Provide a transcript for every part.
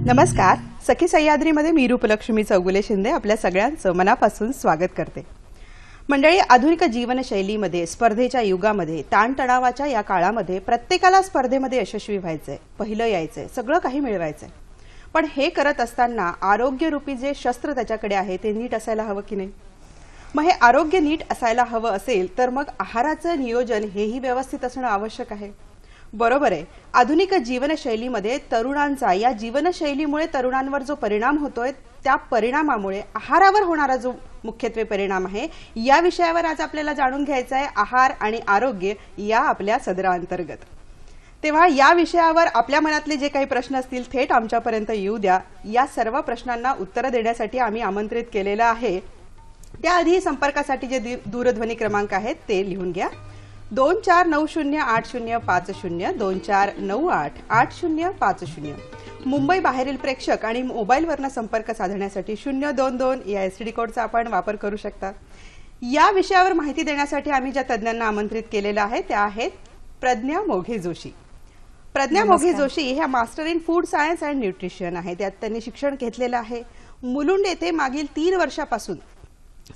नमस्कार. सखी सह्याद्रीमध्ये मी रूपलक्ष्मी चौगुले शिंदे आपल्या सगळ्यांचं मनापासून स्वागत करते. मंडळी, आधुनिक जीवनशैलीमध्ये, स्पर्धेच्या युगामध्ये, ताणतणावाच्या या काळामध्ये प्रत्येकाला स्पर्धेमध्ये यशस्वी व्हायचंय, पहिलं यायचंय, सगळं काही मिळवायचंय. पण हे करत असताना आरोग्यरूपी जे शस्त्र त्याच्याकडे आहे ते नीट असायला हवं की नाही? मग हे आरोग्य नीट असायला हवं असेल तर मग आहाराचं नियोजन हेही व्यवस्थित असणं आवश्यक आहे. बरोबर आहे. आधुनिक जीवनशैलीमध्ये तरुणांचा, या जीवनशैलीमुळे तरुणांवर जो परिणाम होतोय त्या परिणामामुळे आहारावर होणारा जो मुख्यत्वे परिणाम आहे, या विषयावर आज आपल्याला जाणून घ्यायचं आहे. आहार आणि आरोग्य या आपल्या सदराअंतर्गत. तेव्हा या विषयावर आपल्या मनातले जे काही प्रश्न असतील थेट आमच्यापर्यंत येऊ द्या. या सर्व प्रश्नांना उत्तर देण्यासाठी आम्ही आमंत्रित केलेलं आहे. त्याआधी संपर्कासाठी जे दूरध्वनी क्रमांक आहेत ते लिहून घ्या. 24908050 24988050. मुंबई बाहेरील प्रेक्षक आणि मोबाईलवरनं संपर्क साधण्यासाठी 022 या एसटीडी कोडचा आपण वापर करू शकता. या विषयावर माहिती देण्यासाठी आम्ही ज्या तज्ज्ञांना आमंत्रित केलेलं आहे त्या आहेत प्रज्ञा मोघे जोशी. प्रज्ञा मोघे जोशी ह्या master in food science and nutrition आहे. त्यात त्यांनी शिक्षण घेतलेलं आहे. मुलुंड येथे मागील 3 वर्षापासून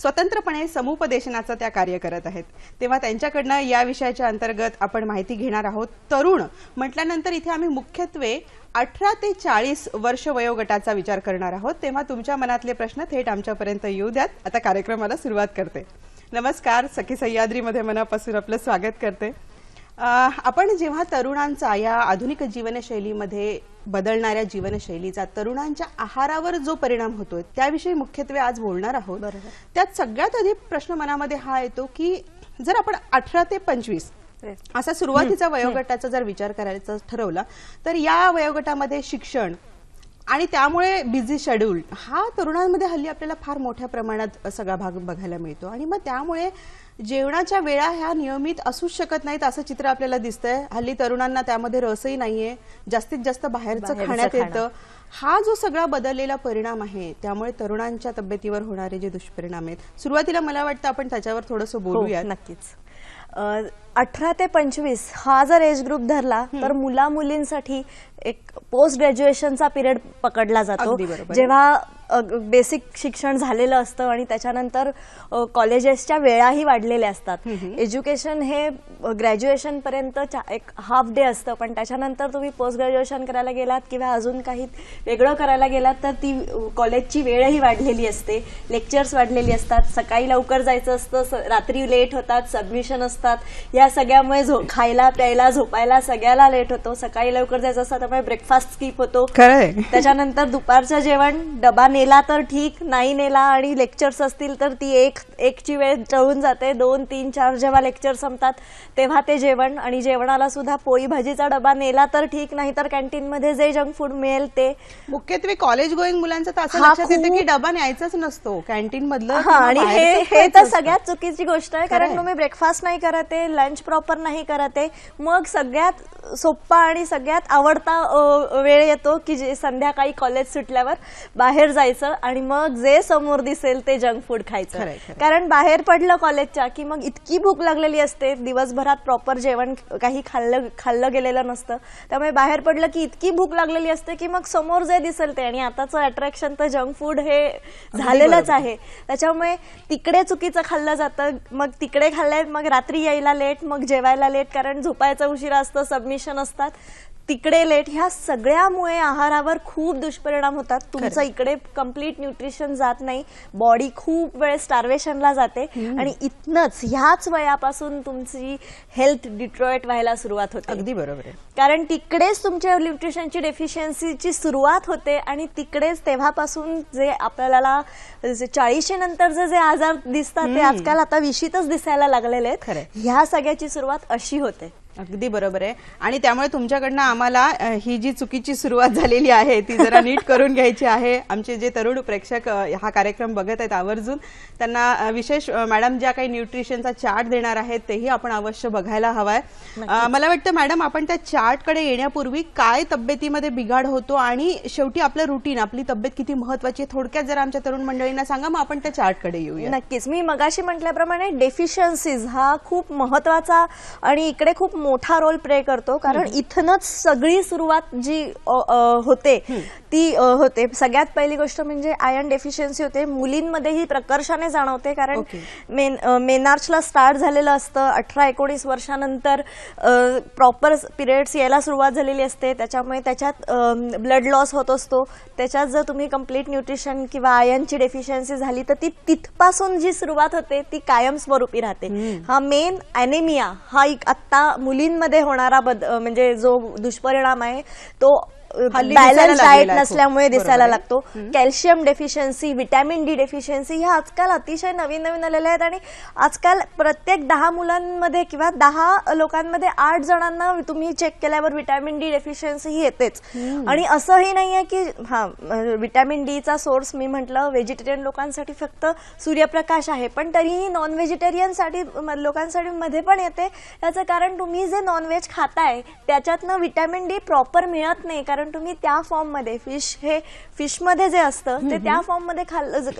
स्वतंत्रपणे समुपदेशनाचं त्या कार्य करत आहेत. तेव्हा त्यांच्याकडनं या विषयाच्या अंतर्गत आपण माहिती घेणार आहोत. तरुण म्हटल्यानंतर इथे आम्ही मुख्यत्वे 18 ते 40 वर्ष वयोगटाचा विचार करणार आहोत. तेव्हा तुमच्या मनातले प्रश्न थेट आमच्यापर्यंत येऊ द्यात. आता कार्यक्रमाला सुरुवात करते. नमस्कार. सखी सह्याद्रीमध्ये मनापासून आपलं स्वागत करते. आपण जेव्हा तरुणांचा, या आधुनिक जीवनशैलीमध्ये बदलणाऱ्या जीवनशैलीचा तरुणांच्या आहारावर जो परिणाम होतोय त्याविषयी मुख्यत्वे आज बोलणार आहोत. त्यात सगळ्यात आधी प्रश्न मनामध्ये हा येतो की जर आपण 18 ते 25 असा सुरुवातीचा वयोगटाचा जर विचार करायचा ठरवला तर या वयोगटामध्ये शिक्षण आणि त्यामुळे बिझी शेड्यूल हा तरुणांमध्ये हल्ली आपल्याला फार मोठ्या प्रमाणात सगळा भाग बघायला मिळतो. आणि मग त्यामुळे जेवणाच्या वेळा ह्या नियमित असूच शकत नाहीत असं चित्र आपल्याला दिसतंय. हल्ली तरुणांना त्यामध्ये रसही नाहीये, जास्तीत जास्त बाहेरचं खाण्यात येतं. हा जो सगळा बदललेला परिणाम आहे त्यामुळे तरुणांच्या तब्येतीवर होणारे जे दुष्परिणाम आहेत, सुरुवातीला मला वाटतं आपण त्याच्यावर थोडंसं बोलूया. नक्कीच. 18 ते 25 हा जर एज ग्रुप धरला तर मुला मुलींसाठी एक पोस्ट ग्रॅज्युएशनचा पिरियड पकडला जातो, जेव्हा बेसिक शिक्षण झालेलं असतं आणि त्याच्यानंतर कॉलेजेसच्या वेळाही वाढलेल्या असतात. एज्युकेशन हे ग्रॅज्युएशन पर्यंत एक हाफ डे असतं, पण त्याच्यानंतर तुम्ही पोस्ट ग्रॅज्युएशन करायला गेलात किंवा अजून काही वेगळं करायला गेलात तर ती कॉलेजची वेळही वाढलेली असते, लेक्चर्स वाढलेली असतात, सकाळी लवकर जायचं असतं, रात्री लेट होतात, सबमिशन असतात. या सगळ्यामुळे खायला प्यायला झोपायला सगळ्याला लेट होतो. सकाळी लवकर जायचं असतं त्यामुळे ब्रेकफास्ट स्किप होतो. त्याच्यानंतर दुपारचं जेवण डबा नेला तर ठीक, नाही नेला आणि लेक्चर्स असतील तर ती एकची वेळ टळून जाते. 2, 3, 4 जेव्हा लेक्चर संपतात तेव्हा ते जेवण, आणि जेवणाला सुद्धा पोळी भाजीचा डबा नेला तर ठीक, नाही तर कॅन्टीन मध्ये जे जंक फूड मिळेल ते. मुख्यत्वे कॉलेज गोईंग मुलांचं तर असं लक्षात येतं की डबा न्यायचाच नसतो कॅन्टीन मधलं. आणि हे तर सगळ्यात चुकीची गोष्ट आहे, कारण तुम्ही ब्रेकफास्ट नाही करत आहे, लंच प्रॉपर नाही करत आहे, मग सगळ्यात सोप्पा आणि सगळ्यात आवडता वेळ येतो की जे संध्याकाळी कॉलेज सुटल्यावर बाहेर जायचं आणि मग जे समोर दिसेल ते जंक फूड खायचं. कारण बाहेर पडलं कॉलेजच्या की मग इतकी भूक लागलेली असते, दिवसभरात प्रॉपर जेवण काही खाल्लं गेलेलं नसतं, त्यामुळे बाहेर पडलं की इतकी भूक लागलेली असते की मग समोर जे दिसेल ते. आणि आताचं अट्रॅक्शन तर जंक फूड हे झालेलंच आहे, त्याच्यामुळे तिकडे चुकीचं खाल्लं जातं. मग तिकडे खाल्लंय, मग रात्री यायला लेट, मग जेवायला लेट, कारण झोपायचं उशिरा असतं, सबमिशन असतात. तिकडे लेट, ह्या सगळ्यामुळे आहारावर खूप दुष्परिणाम होतात. तुमचं इकडे कम्प्लीट न्यूट्रिशन जात नाही, बॉडी खूप वेळ स्टार्वेशनला जाते आणि इथनच ह्याच वयापासून तुमची हेल्थ डिट्रॉइट व्हायला सुरुवात होते. अगदी बरोबर आहे. कारण तिकडेच तुमच्या न्यूट्रिशनची डेफिशियन्सीची सुरुवात होते आणि तिकडेच तेव्हापासून जे आपल्याला 40 नंतरचे जे आजार दिसतात ते आजकाल आता 20तच दिसायला लागलेले आहेत. ह्या सगळ्याची सुरुवात अशी होते. अगदी बरोबर आहे. आणि त्यामुळे तुमच्याकडनं आम्हाला ही जी चुकीची सुरुवात झालेली आहे ती जरा नीट करून घ्यायची आहे. आमचे जे तरुण प्रेक्षक हा कार्यक्रम बघत आहेत आवर्जून त्यांना विशेष मॅडम ज्या काही न्यूट्रिशनचा चार्ट देणार आहेत तेही आपण अवश्य बघायला हवाय. मला वाटतं मॅडम आपण त्या चार्टकडे येण्यापूर्वी काय तब्येतीमध्ये बिघाड होतो आणि शेवटी आपलं रुटीन, आपली तब्येत किती महत्वाची आहे थोडक्यात जरा आमच्या तरुण मंडळींना सांगा, मग आपण त्या चार्टकडे येऊया. नक्कीच. मी मगाशी म्हटल्याप्रमाणे डेफिशियन्सीज हा खूप महत्वाचा आणि इकडे खूप मोठा रोल प्ले करतो. कारण इथनच सगळी सुरुवात जी होते ती होते. सगळ्यात पहिली गोष्ट म्हणजे आयर्न डेफिशियन्सी होते. मुलींमध्ये ही प्रकर्षाने जाणवते कारण मेनार्चला स्टार्ट झालेलं असतं. 18-19 वर्षानंतर प्रॉपर पिरियड्स यायला सुरुवात झालेली असते. त्याच्यामुळे त्याच्यात ब्लड लॉस होत असतो. त्याच्यात जर तुम्ही कम्प्लीट न्यूट्रिशन किंवा आयर्नची डेफिशियन्सी झाली तर ती तिथपासून जी सुरुवात होते ती कायमस्वरूपी राहते. हा मेन ॲनेमिया हा एक आत्ता मुलींमध्ये होणारा म्हणजे जो दुष्परिणाम आहे तो बॅलन्स डाएट नसल्यामुळे दिसायला लागतो. Calcium deficiency, vitamin D deficiency ह्या आजकाल अतिशय नवीन नवीन आलेल्या आहेत आणि आजकाल प्रत्येक 10 मुलांमध्ये किंवा 10 लोकांमध्ये 8 जणांना तुम्ही चेक केल्यावर व्हिटॅमिन डी डेफिशियन्सी ही येतेच. आणि असंही नाहीये की व्हिटॅमिन डीचा सोर्स मी म्हटलं व्हेजिटेरियन लोकांसाठी फक्त सूर्यप्रकाश आहे, पण तरीही नॉन व्हेजिटेरियनसाठी लोकांसाठी मध्ये पण येते. याचं कारण तुम्ही जे नॉनव्हेज खाताय त्याच्यातनं व्हिटॅमिन डी प्रॉपर मिळत नाही. कारण तुम्ही त्या फॉर्म मध्ये फिश मध्ये जे असतं ते त्या फॉर्म मध्ये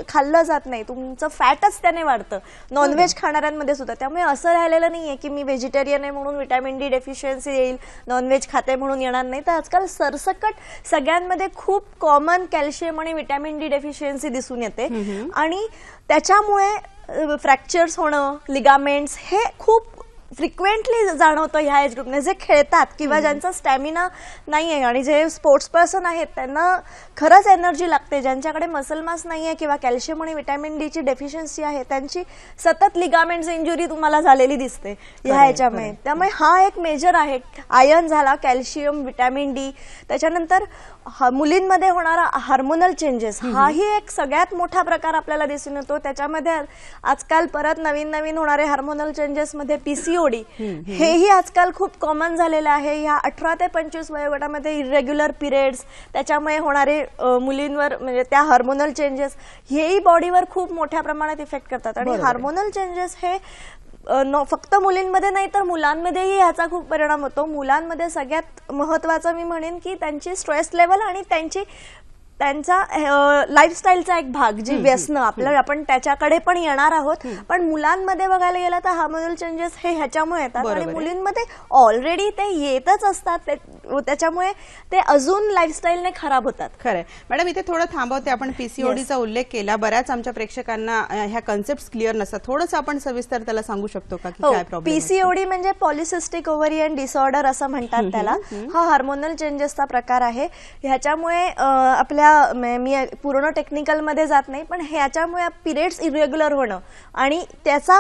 खाल्लं जात नाही. तुमचं फॅटच त्याने वाढतं नॉनव्हेज खाणाऱ्यांमध्ये सुद्धा. त्यामुळे असं राहिलेलं नाहीये की मी व्हेजिटेरियन आहे म्हणून व्हिटॅमिन डी डेफिशियन्सी येईल, नॉनव्हेज खाते म्हणून येणार नाही. तर आजकाल सरसकट सगळ्यांमध्ये खूप कॉमन कॅल्शियम आणि व्हिटॅमिन डी डेफिशियन्सी दिसून येते आणि त्याच्यामुळे फ्रॅक्चर्स होणं, लिगामेंट्स हे खूप फ्रिक्वेंटली जाणवतं ह्या एज ग्रुपने. जे खेळतात किंवा ज्यांचा स्टॅमिना नाही आहे आणि जे स्पोर्ट्स पर्सन आहेत त्यांना खरंच एनर्जी लागते, ज्यांच्याकडे मसल मास नाही आहे किंवा कॅल्शियम आणि व्हिटॅमिन डी ची डेफिशियन्सी आहे त्यांची सतत लिगामेंट्स इंजुरी तुम्हाला झालेली दिसते ह्या ह्याच्यामुळे. त्यामुळे हा एक मेजर आहे. आयर्न झाला, कॅल्शियम, व्हिटॅमिन डी. त्याच्यानंतर मुलींमध्ये होणारा हार्मोनल चेंजेस हाही एक सगळ्यात मोठा प्रकार आपल्याला दिसून येतो. त्याच्यामध्ये आजकाल परत नवीन नवीन होणारे हार्मोनल चेंजेस मध्ये पीसीओडी हेही आजकाल खूप कॉमन झालेलं आहे. ह्या 18 ते 25 वयोगटामध्ये इरेग्युलर पिरियड्स, त्याच्यामुळे होणारे मुलींवर म्हणजे त्या हार्मोनल चेंजेस हेही बॉडीवर खूप मोठ्या प्रमाणात इफेक्ट करतात. आणि हार्मोनल चेंजेस हे फक्त मुलींमध्ये नाही तर मुलांमध्येही ह्याचा खूप परिणाम होतो. मुलांमध्ये सगळ्यात महत्वाचं मी म्हणेन की त्यांची स्ट्रेस लेवल आणि त्यांचा लाईफस्टाईलचा एक भाग जी व्यसन आपण त्याच्याकडे पण येणार आहोत. पण मुलांमध्ये बघायला गेलं तर हार्मोनल चेंजेस हे ह्याच्यामुळे येतात आणि मुलींमध्ये ऑलरेडी ते येतच असतात. त्याच्यामुळे ते अजून लाईफस्टाईलने खराब होतात. खरंय मॅडम, इथे थोडं थांबवते. आपण पीसीओडीचा उल्लेख केला. बऱ्याच आमच्या प्रेक्षकांना ह्या कन्सेप्ट क्लिअर नसतात. थोडंसं आपण सविस्तर त्याला सांगू शकतो का की काय प्रॉब्लेम? पीसीओडी म्हणजे पॉलिसिस्टिक ओव्हरियन डिसऑर्डर असं म्हणतात त्याला. हा हार्मोनल चेंजेसचा प्रकार आहे. ह्याच्यामुळे आपल्या मी पूर्ण टेक्निकल मध्ये जात नाही, पण ह्याच्यामुळे पिरियड्स इरेग्युलर होणं आणि त्याचा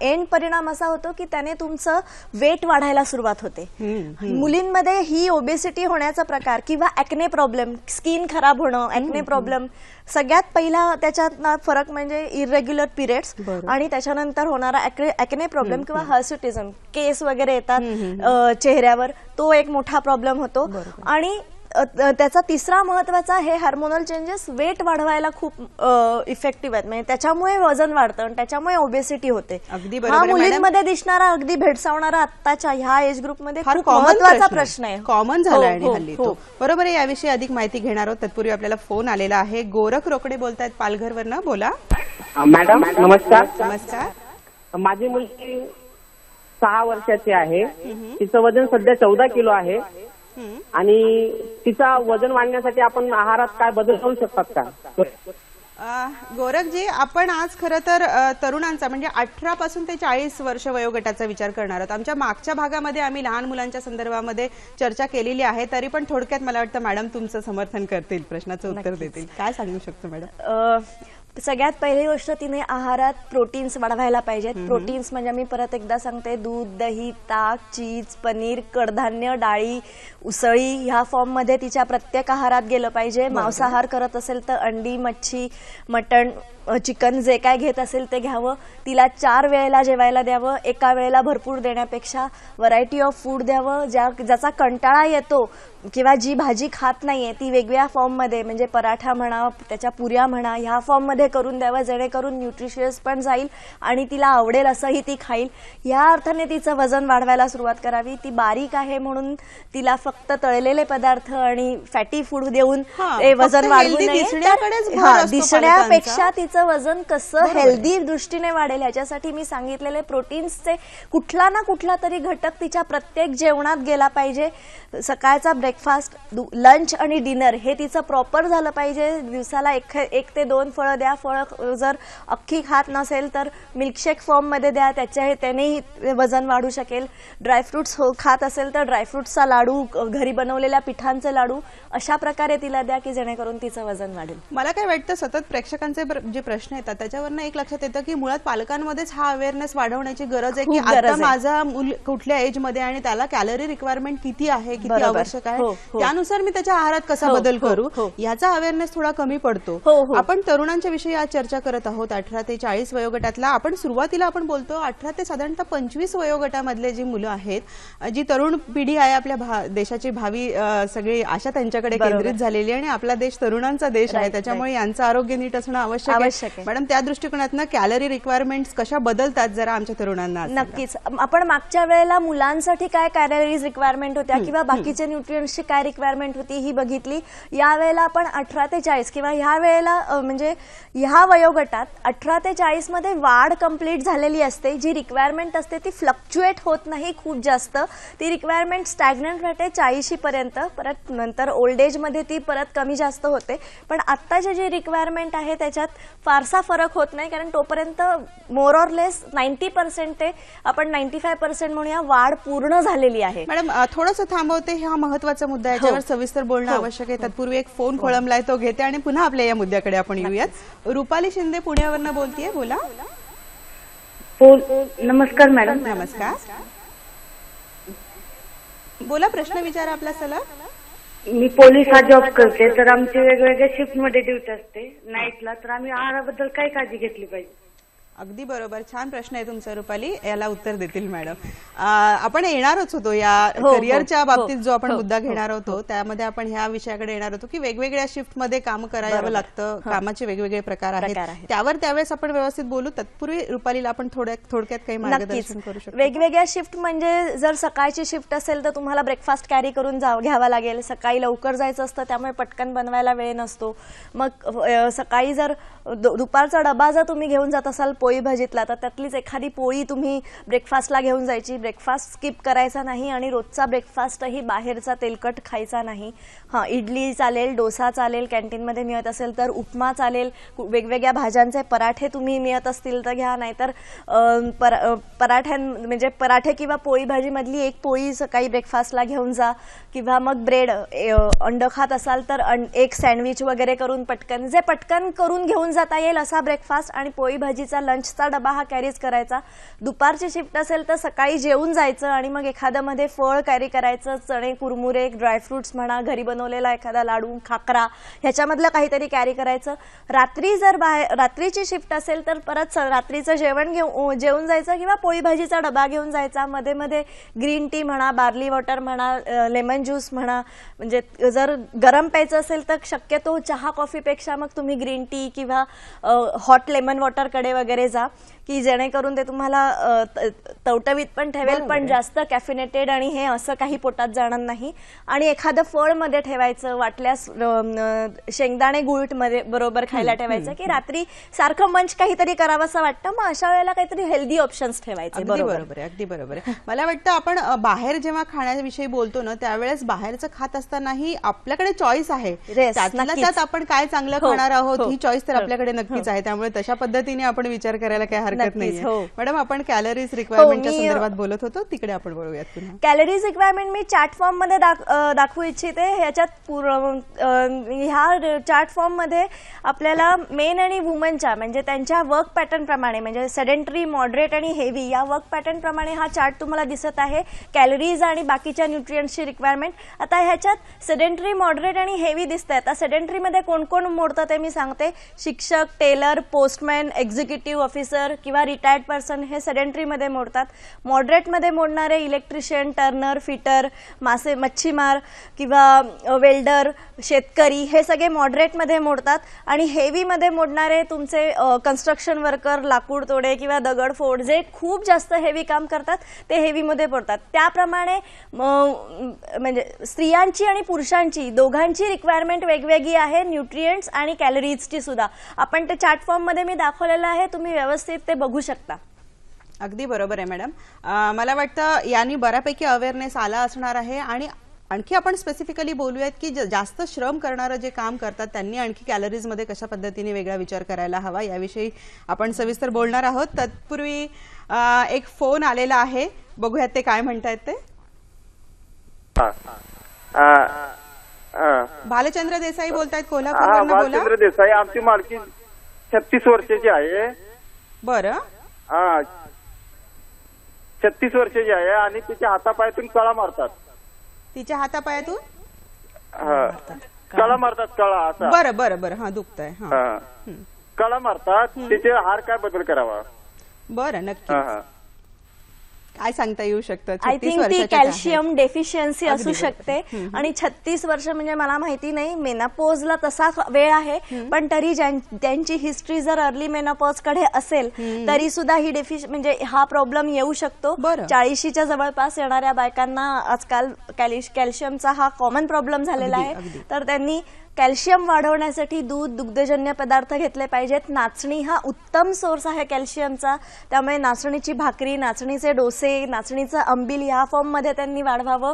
एंड परिणाम असा होतो की त्याने तुमचं वेट वाढायला सुरुवात होते. मुलींमध्ये ही ओबेसिटी होण्याचा प्रकार किंवा ॲक्ने प्रॉब्लेम, स्किन खराब होणं, ॲक्ने प्रॉब्लेम, सगळ्यात पहिला त्याच्यात फरक म्हणजे इरेग्युलर पिरियड्स आणि त्याच्यानंतर होणारा ॲक्ने प्रॉब्लेम किंवा हर्सुटिझम, केस वगैरे येतात चेहऱ्यावर, तो एक मोठा प्रॉब्लेम होतो. आणि त्याचा तिसरा महत्वाचा हे हार्मोनल चेंजेस वेट वाढवायला खूप इफेक्टिव्ह आहेत. म्हणजे त्याच्यामुळे वजन वाढतं आणि त्याच्यामुळे ओबेसिटी होते. हा मुलींमध्ये दिसणारा अगदी भेडसावणारा आत्ताच्या ह्या एज ग्रुपमध्ये खूप महत्वाचा प्रश्न आहे. कॉमन झाला आणि हल्ली तो. बरोबर आहे. याविषयी अधिक माहिती घेणार आहोत. तत्पूर्वी आपल्याला फोन आलेला आहे. गोरख रोकडे बोलतायत पालघरवरनं. बोला मॅडम. नमस्कार. नमस्कार. माझी मुलगी 6 वर्षाची आहे. तिचं वजन सध्या 14 किलो आहे आणि तिचा वजन वाढण्यासाठी आपण आहारात काय बदल करू शकतात का? गोरखजी, आपण आज खरं तर तरुणांचा म्हणजे 18 पासून ते 40 वर्ष वयोगटाचा विचार करणार आहोत. आमच्या मागच्या भागामध्ये आम्ही लहान मुलांच्या संदर्भामध्ये चर्चा केलेली आहे, तरी पण थोडक्यात मला वाटतं मॅडम तुमचं समर्थन करतील, प्रश्नाचं उत्तर देतील. काय सांगू शकतो मॅडम? सगळ्यात पहिली गोष्ट, तिने आहारात प्रोटीन्स वाढवायला पाहिजेत. प्रोटीन्स म्हणजे मी परत एकदा सांगते, दूध, दही, ताक, चीज, पनीर, कडधान्य, डाळी, उसळी ह्या फॉर्म मध्ये तिच्या प्रत्येक आहारात गेलं पाहिजे. मांसाहार करत असेल तर अंडी, मच्छी, मटण, चिकन जे काय घेत असेल ते घ्यावं. तिला 4 वेळेला जेवायला द्यावं. एका वेळेला भरपूर देण्यापेक्षा व्हरायटी ऑफ फूड द्यावं. ज्याचा कंटाळा येतो किंवा जी भाजी खात नाहीये ती वेगवेगळ्या फॉर्ममध्ये, म्हणजे पराठा म्हणा, त्याच्या पुऱ्या म्हणा, ह्या फॉर्ममध्ये करून द्यावं, जेणेकरून न्यूट्रिशियस पण जाईल आणि तिला आवडेल असंही ती खाईल. या अर्थाने तिचं वजन वाढवायला सुरुवात करावी. ती बारीक आहे म्हणून तिला फक्त तळलेले पदार्थ आणि फॅटी फूड देऊन वजन वाढवू नये. दिसण्यापेक्षा तिचं वजन कसं हेल्दी दृष्टीने वाढेल ह्याच्यासाठी मी सांगितलेले प्रोटीन्सचे कुठला ना कुठला तरी घटक तिच्या प्रत्येक जेवणात गेला पाहिजे. सकाळचा ब्रेकफास्ट, लंच आणि डिनर हे तिचं प्रॉपर झालं पाहिजे. दिवसाला 1 ते 2 फळं द्या. फळं जर अख्खी खात नसेल तर मिल्कशेक फॉर्म मध्ये द्या, त्यानेही वजन वाढू शकेल. ड्रायफ्रुट्स खात असेल तर ड्रायफ्रुट्सचा लाडू, घरी बनवलेल्या पिठांचे लाडू अशा प्रकारे तिला द्या की जेणेकरून तिचं वजन वाढेल. मला काय वाटतं, सतत प्रेक्षकांचे जे प्रश्न येतात त्याच्यावरनं एक लक्षात येतं की मुळात पालकांमध्येच हा अवेअरनेस वाढवण्याची गरज आहे की आता माझा मूल कुठल्या एज मध्ये आणि त्याला कॅलरी रिक्वायरमेंट किती आहे, किती आवश्यक आहे, त्यानुसार मी त्याच्या आहारात कसा बदल करू, याचा अवेअरनेस थोडा कमी पडतो. आपण तरुणांच्या विषयी आज चर्चा करत आहोत. 18 ते 40 वयोगटातला आपण सुरुवातीला आपण बोलतो 18 ते साधारणतः 25 वयोगटामधले जी मुलं आहेत, जी तरुण पिढी आहे, आपल्या देशाची भावी सगळी आशा त्यांच्याकडे केंद्रित झालेली आणि आपला देश तरुणांचा देश आहे, त्याच्यामुळे यांचं आरोग्य नीट असणं आवश्यक आहे. मॅडम, त्या दृष्टिकोनातनं कॅलरी रिक्वायरमेंट्स कशा बदलतात जरा आमच्या तरुणांना? नक्कीच. आपण मागच्या वेळेला मुलांसाठी काय कॅलरीज रिक्वायरमेंट होत्या किंवा बाकीच्या न्यूट्रिएंट्सची काय रिक्वायरमेंट होती ही बघितली. यावेळेला आपण 18 ते 40 किंवा ह्या वेळेला म्हणजे ह्या वयोगटात 18 ते 40 मध्ये वाढ कंप्लीट झालेली असते. जी रिक्वायरमेंट असते ती फ्लक्च्युएट होत नाही खूप जास्त. ती रिक्वायरमेंट स्टॅग्नंट राहते 40 पर्यंत. परत नंतर ओल्ड एज मध्ये ती परत कमी जास्त होते. पण आत्ताची जी रिक्वायरमेंट आहे त्याच्यात फारसा फरक होत नाही, कारण तोपर्यंत मोर ऑर लेस 90% ते आपण 95% म्हणूया वाढ पूर्ण झालेली आहे. मॅडम, थोडंसं थांबवते, हा महत्वाचा मुद्दा आहे, याच्यावर सविस्तर बोलणं आवश्यक आहे. तत्पूर्वी एक फोन खोळंबलाय, तो घेते आणि पुन्हा आपल्या या मुद्द्याकडे आपण येऊयात. रुपाली शिंदे पुण्यावरनं बोलतीये, बोला. नमस्कार मॅडम. नमस्कार, बोला, प्रश्न विचारा आपला. चला. मी पोलिसात जॉब करते, तर आमची वेगवेगळ्या शिफ्ट मध्ये ड्युटी असते नाईटला, तर आम्ही आहाराबद्दल काय काळजी घेतली पाहिजे? अगदी बरोबर, छान प्रश्न आहे तुमचा रुपाली, याला उत्तर देतील मॅडम. आपण येणारच होतो या करिअरच्या बाबतीत जो आपण मुद्दा घेणार होतो त्यामध्ये आपण ह्या विषयाकडे येणार होतो की वेगवेगळ्या शिफ्ट मध्ये काम करावं लागतं, कामाचे वेगवेगळे प्रकार आहेत, त्यावर त्यावेळेस आपण व्यवस्थित बोलू. तत्पूर्वी रुपालीला आपण थोडक्यात काही मार्गदर्शन करू शकतो? वेगवेगळ्या शिफ्ट म्हणजे जर सकाळची शिफ्ट असेल तर तुम्हाला ब्रेकफास्ट कॅरी करून घ्यावा लागेल. सकाळी लवकर जायचं असतं त्यामुळे पटकन बनवायला वेळ नसतो. मग सकाळी जर दुपारचा डबा जर तुम्ही घेऊन जात असाल पोळी भाजीतला, तर त्यातलीच एखादी पोळी तुम्ही ब्रेकफास्टला घेऊन जायची. ब्रेकफास्ट स्किप करायचा नाही आणि रोजचा ब्रेकफास्टही बाहेरचा तेलकट खायचा नाही. इडली चालेल, डोसा चालेल, कॅन्टीनमध्ये मिळत असेल तर उपमा चालेल, वेगवेगळ्या भाज्यांचे पराठे तुम्ही मिळत असतील तर घ्या, नाहीतर म्हणजे पराठे किंवा पोळी भाजी मधली एक पोळी सकाळी ब्रेकफास्टला घेऊन जा, किंवा मग ब्रेड, अंड खात असाल तर एक सँडविच वगैरे करून पटकन करून घेऊन जाता येईल असा ब्रेकफास्ट, आणि पोळी भाजीचा लंचचा डबा हा कॅरीच करायचा. दुपारची शिफ्ट असेल तर सकाळी जेवून जायचं आणि मग एखादं मध्ये फळ कॅरी करायचं, चणे, कुरमुरे, ड्रायफ्रुट्स म्हणा, घरी बनवलेला एखादा लाडू, खाकरा ह्याच्यामधलं काहीतरी कॅरी करायचं. रात्री जर रात्रीची शिफ्ट असेल तर परत रात्रीचं जेवून जायचं किंवा पोळी भाजीचा डबा घेऊन जायचा. मध्ये मध्ये ग्रीन टी म्हणा, बार्ली वॉटर म्हणा, लेमन ज्यूस म्हणा, म्हणजे जर गरम प्यायचं असेल तर शक्यतो चहा कॉफीपेक्षा मग तुम्ही ग्रीन टी किंवा हॉट लेमन वॉटरकडे वगैरे पुढे जा की जेणेकरून ते तुम्हाला टवटवीत पण ठेवेल, पण जास्त कॅफिनेटेड आणि हे असं काही पोटात जाणार नाही. आणि एखादं फळ मध्ये ठेवायचं, वाटल्यास शेंगदाणे गुळ मध्ये बरोबर खायला ठेवायचं, की रात्री सारखं मंच काहीतरी करावंसं वाटतं, मग अशा वेळेला काहीतरी हेल्दी ऑप्शन्स ठेवायचे. बरोबर आहे, अगदी बरोबर आहे. मला वाटतं आपण बाहेर जेव्हा खाण्याविषयी बोलतो ना, त्यावेळेस बाहेरचं खात असतानाही आपल्याकडे चॉईस आहे, त्यात आपण काय चांगलं खाणार आहोत ही चॉईस तर आपल्याकडे नक्कीच आहे. त्यामुळे तशा पद्धतीने आपण विचार करायला काही हरकत नाही. मॅडम, आपण कॅलरीज रिक्वायरमेंटच्या संदर्भात बोलत होतो, तिकडे आपण बोलूयात पुन्हा. कॅलरीज रिक्वायरमेंट मी चार्ट फॉर्म मध्ये दाखवू इच्छिते. ह्याच्यात ह्या चार्ट फॉर्म मध्ये आपल्याला मेन आणि वुमनच्या म्हणजे त्यांच्या वर्क पॅटर्न प्रमाणे, म्हणजे सेडेंटरी, मॉडरेट आणि हेवी या वर्क पॅटर्न प्रमाणे हा चार्ट तुम्हाला दिसत आहे, कॅलरीज आणि बाकीच्या न्यूट्रिएंट्सची रिक्वायरमेंट. आता ह्याच्यात सेडेंटरी, मॉडरेट आणि हेवी दिसत आहे. आता सेडेंटरी मध्ये कोण कोण मोडतं ते मी सांगते. शिक्षक, टेलर, पोस्टमॅन, एक्झिक्युटिव्ह ऑफिसर किंवा रिटायर्ड पर्सन हे सेडेंटरी मध्ये मोडतात. मॉडरेट मध्ये मोडणारे इलेक्ट्रिशियन, टर्नर, फिटर, मच्छीमार किंवा वेल्डर, शेतकरी हे सगळे मॉडरेट मध्ये मोडतात. आणि हेवी मध्ये मोडणारे तुमचे कन्स्ट्रक्शन वर्कर, लाकूड तोडे किंवा दगडफोड, जे खूप जास्त हेवी काम करतात ते हेवी मध्ये पडतात. त्याप्रमाणे म्हणजे स्त्रियांची आणि पुरुषांची दोघांची रिक्वायरमेंट वेगवेगळी आहे, न्यूट्रिएंट्स आणि कॅलरीजची सुद्धा. आपण ते चार्ट फॉर्म मध्ये मी दाखवलेलं आहे, तुम्ही व्यवस्थित ते बघू शकता. अगदी बरोबर आहे मॅडम. मला वाटतं यांनी बऱ्यापैकी अवेअरनेस आला असणार आहे. आणि आणखी आपण स्पेसिफिकली बोलूयात की जास्त श्रम करणारं जे काम करतात त्यांनी आणखी कॅलरीजमध्ये कशा पद्धतीने वेगळा विचार करायला हवा याविषयी आपण सविस्तर बोलणार आहोत. तत्पूर्वी एक फोन आलेला आहे, बघूयात ते काय म्हणतायत ते. भालचंद्र देसाई बोलतायत कोल्हापूर. भालचंद्र देसाई, आमची मालकी 36 वर्षाची आहे. बरं. 36 वर्षाची आहे आणि तिच्या हातापायातून कळा मारतात. तिच्या हातापायातून कळा मारतात, कळा असा. बरं बरं बरं, हा दुखतंय. कळा मारतात, तिचे हार काय बदल करावा? बरं, नक्की. काय सांगता येऊ शकतं? आय थिंक ती कॅल्शियम डेफिशियन्सी असू शकते. आणि 36 वर्ष म्हणजे मला माहिती नाही, मेनापोजला तसा वेळ आहे, पण तरी त्यांची हिस्ट्री जर अर्ली मेनापोज कडे असेल तरी सुद्धा ही म्हणजे हा प्रॉब्लेम येऊ शकतो. 40च्या जवळपास येणाऱ्या बायकांना आजकाल कॅल्शियमचा हा कॉमन प्रॉब्लेम झालेला आहे. तर त्यांनी कॅल्शियम वाढवण्यासाठी दूध, दुग्धजन्य पदार्थ घेतले पाहिजेत. नाचणी हा उत्तम सोर्स आहे कॅल्शियमचा, त्यामुळे नाचणीची भाकरी, नाचणीचे डोसे, नाचणीचं आंबील या फॉर्म मध्ये त्यांनी वाढवावं.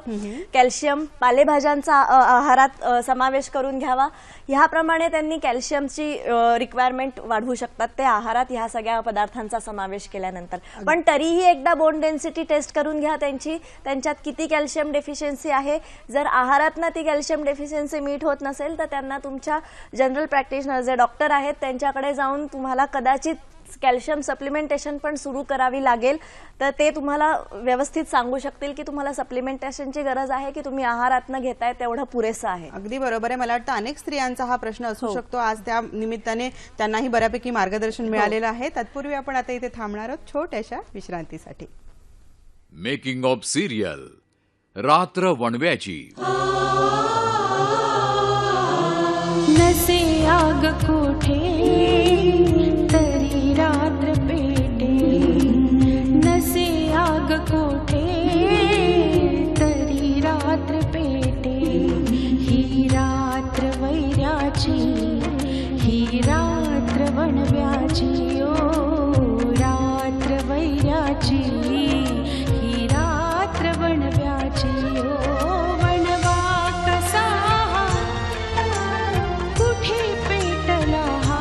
कॅल्शियम पालेभाज्यांचा आहारात समावेश करून घ्यावा. ह्याप्रमाणे त्यांनी कॅल्शियमची रिक्वायरमेंट वाढवू शकतात ते आहारात ह्या सगळ्या पदार्थांचा समावेश केल्यानंतर. पण तरीही एकदा बोन डेन्सिटी टेस्ट करून घ्या त्यांच्यात किती कॅल्शियम डेफिशियन्सी आहे. जर आहारातनं ती कॅल्शियम डेफिशियन्सी मीट होत नसेल तर त्यांना तुमच्या जनरल प्रॅक्टिशनर जे डॉक्टर आहेत त्यांच्याकडे जाऊन तुम्हाला कदाचित कॅल्शियम सप्लिमेंटेशन पण सुरू करावी लागेल. तर ते तुम्हाला व्यवस्थित सांगू शकतील की तुम्हाला सप्लिमेंटेशनची गरज आहे की तुम्ही आहारातनं घेताय तेवढं पुरेसं आहे. अगदी बरोबर आहे. मला वाटतं अनेक स्त्रियांचा हा प्रश्न असू शकतो. आज त्या निमित्ताने त्यांनाही बऱ्यापैकी मार्गदर्शन मिळालेलं आहे. तत्पूर्वी आपण आता इथे थांबणार आहोत छोट्याशा विश्रांतीसाठी. मेकिंग ऑफ सिरियल रात्र वणव्याची. नसे आग कोठे तरी रात्र पेटे, नसे आग कोठे तरी रात्र पेटे. ही रात्र वैराची, ही रात्र वणव्याची. ओ रात्र वैराची, ही रात्र वणव्याची. ओ वणवा कसा कुठे पेटला हा,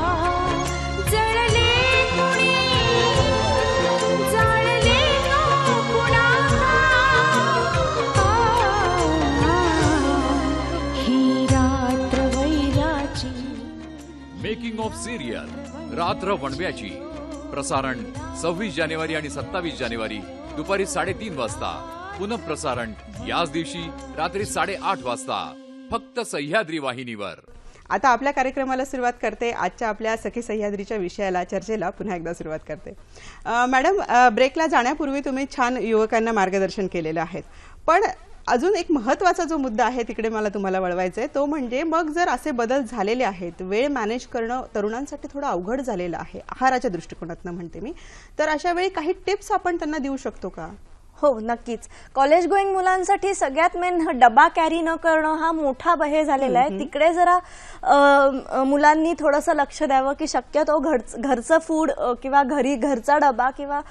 जळले कुणी जाळले कुणा. ही रात्र वैराची. मेकिंग ऑफ सिरियल रात्र वणव्याची प्रसारण 26 जानेवारी आणि 27 जानेवारी दुपारी 3:30 वाजता. पुनःप्रसारण याच दिवशी रात्री 8:30 वाजता फक्त सह्याद्री वाहिनीवर. आता आपल्या कार्यक्रमाला सुरुवात करते. आजच्या आपल्या सखी सह्याद्रीच्या विषयाला, चर्चेला पुन्हा एकदा सुरुवात करते. मॅडम, ब्रेकला जाण्यापूर्वी तुम्ही छान युवकांना मार्गदर्शन केलेलं आहे, पण अजून एक महत्त्वाचा जो मुद्दा आहे तिकडे मला तुम्हाला वळवायचा आहे, तो म्हणजे मग जर असे बदल झालेले आहेत, वेळ मॅनेज करणं तरुणांसाठी थोडं अवघड झालेलं आहे आहाराच्या दृष्टिकोनातून म्हणते मी, तर अशा वेळी काही टिप्स आपण त्यांना देऊ शकतो का? हो, नक्कीच. कॉलेज गोईंग मुलांसाठी सगळ्यात मेन डबा कॅरी न करणं हा मोठा हे झालेला आहे. तिकडे जरा मुलांनी थोडंसं लक्ष द्यावं की शक्यतो घरचं फूड किंवा घरचा डबा किंवा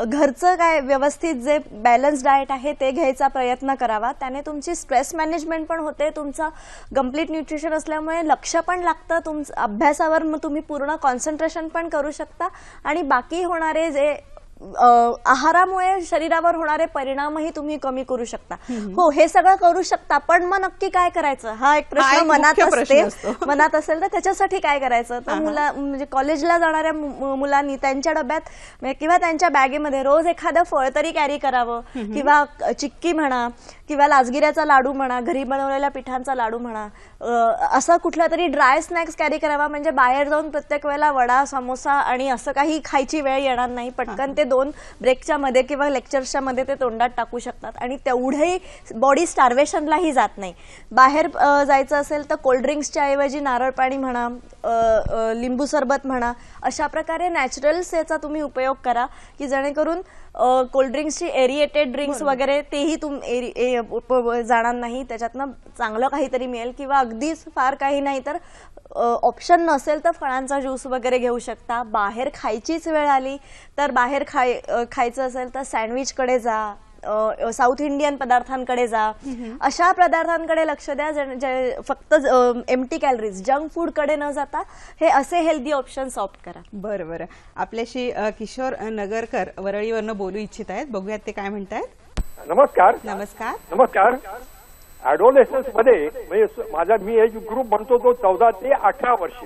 घरचं काय व्यवस्थित जे बॅलन्स डाएट आहे ते घ्यायचा प्रयत्न करावा. त्याने तुमची स्ट्रेस मॅनेजमेंट पण होते, तुमचं कंप्लीट न्यूट्रिशन असल्यामुळे लक्ष पण लागतं, तुमचं अभ्यासावर मग तुम्ही पूर्ण कॉन्सन्ट्रेशन पण करू शकता आणि बाकी होणारे जे आहारामुळे शरीरावर होणारे परिणामही तुम्ही कमी करू शकता. हो, हे सगळं करू शकता, पण मग नक्की काय करायचं हा एक प्रश्न मनात असेल तर त्याच्यासाठी काय करायचं. तर म्हणजे कॉलेजला जाणाऱ्या मुलांनी त्यांच्या डब्यात किंवा त्यांच्या बॅगेमध्ये रोज एखादं फळ तरी कॅरी करावं, किंवा चिक्की म्हणा किंवा लाचगिऱ्याचा लाडू म्हणा, घरी बनवलेल्या पिठांचा लाडू म्हणा, असं कुठला तरी ड्राय स्नॅक्स कॅरी करावा. म्हणजे बाहेर जाऊन प्रत्येक वेळेला वडा समोसा आणि असं काही खायची वेळ येणार नाही. पटकन ते 2 ब्रेकच्या मध्ये किंवा लेक्चर्सच्या मध्ये ते तोंडात टाकू शकतात आणि तेवढेही बॉडी स्टार्वेशनलाही जात नाही. बाहेर जायचं असेल तर कोल्ड्रिंक्सच्या ऐवजी नारळ पाणी म्हणा, लिंबू सरबत म्हणा, अशा प्रकारे नॅचरल्स याचा तुम्ही उपयोग करा की जेणेकरून कोल्ड्रिंक्सची एरिएटेड ड्रिंक्स वगैरे तेही जाणार नाही, त्याच्यातनं चांगलं काहीतरी मिळेल. किंवा अगदीच फार काही नाही तर ऑप्शन नसेल तर फळांचा ज्यूस वगैरे घेऊ शकता. बाहेर खायचीच वेळ आली तर बाहेर खायचं असेल तर सँडविचकडे जा, साऊथ इंडियन पदार्थांकडे जा, अशा पदार्थांकडे लक्ष द्या जे फक्त एम्प्टी कॅलरीज जंक फूड कडे न जाता हे असे हेल्दी ऑप्शन्स ऑप्ट करा. बरं बरं, आपल्याशी किशोर नगरकर वरळीवरनं बोलू इच्छित आहेत, बघूयात ते काय म्हणतायत. नमस्कार. नमस्कार. नमस्कार. ऍडोलेसन्स मध्ये माझा मी एज ग्रुप म्हणतो तो 14 ते 18 वर्ष.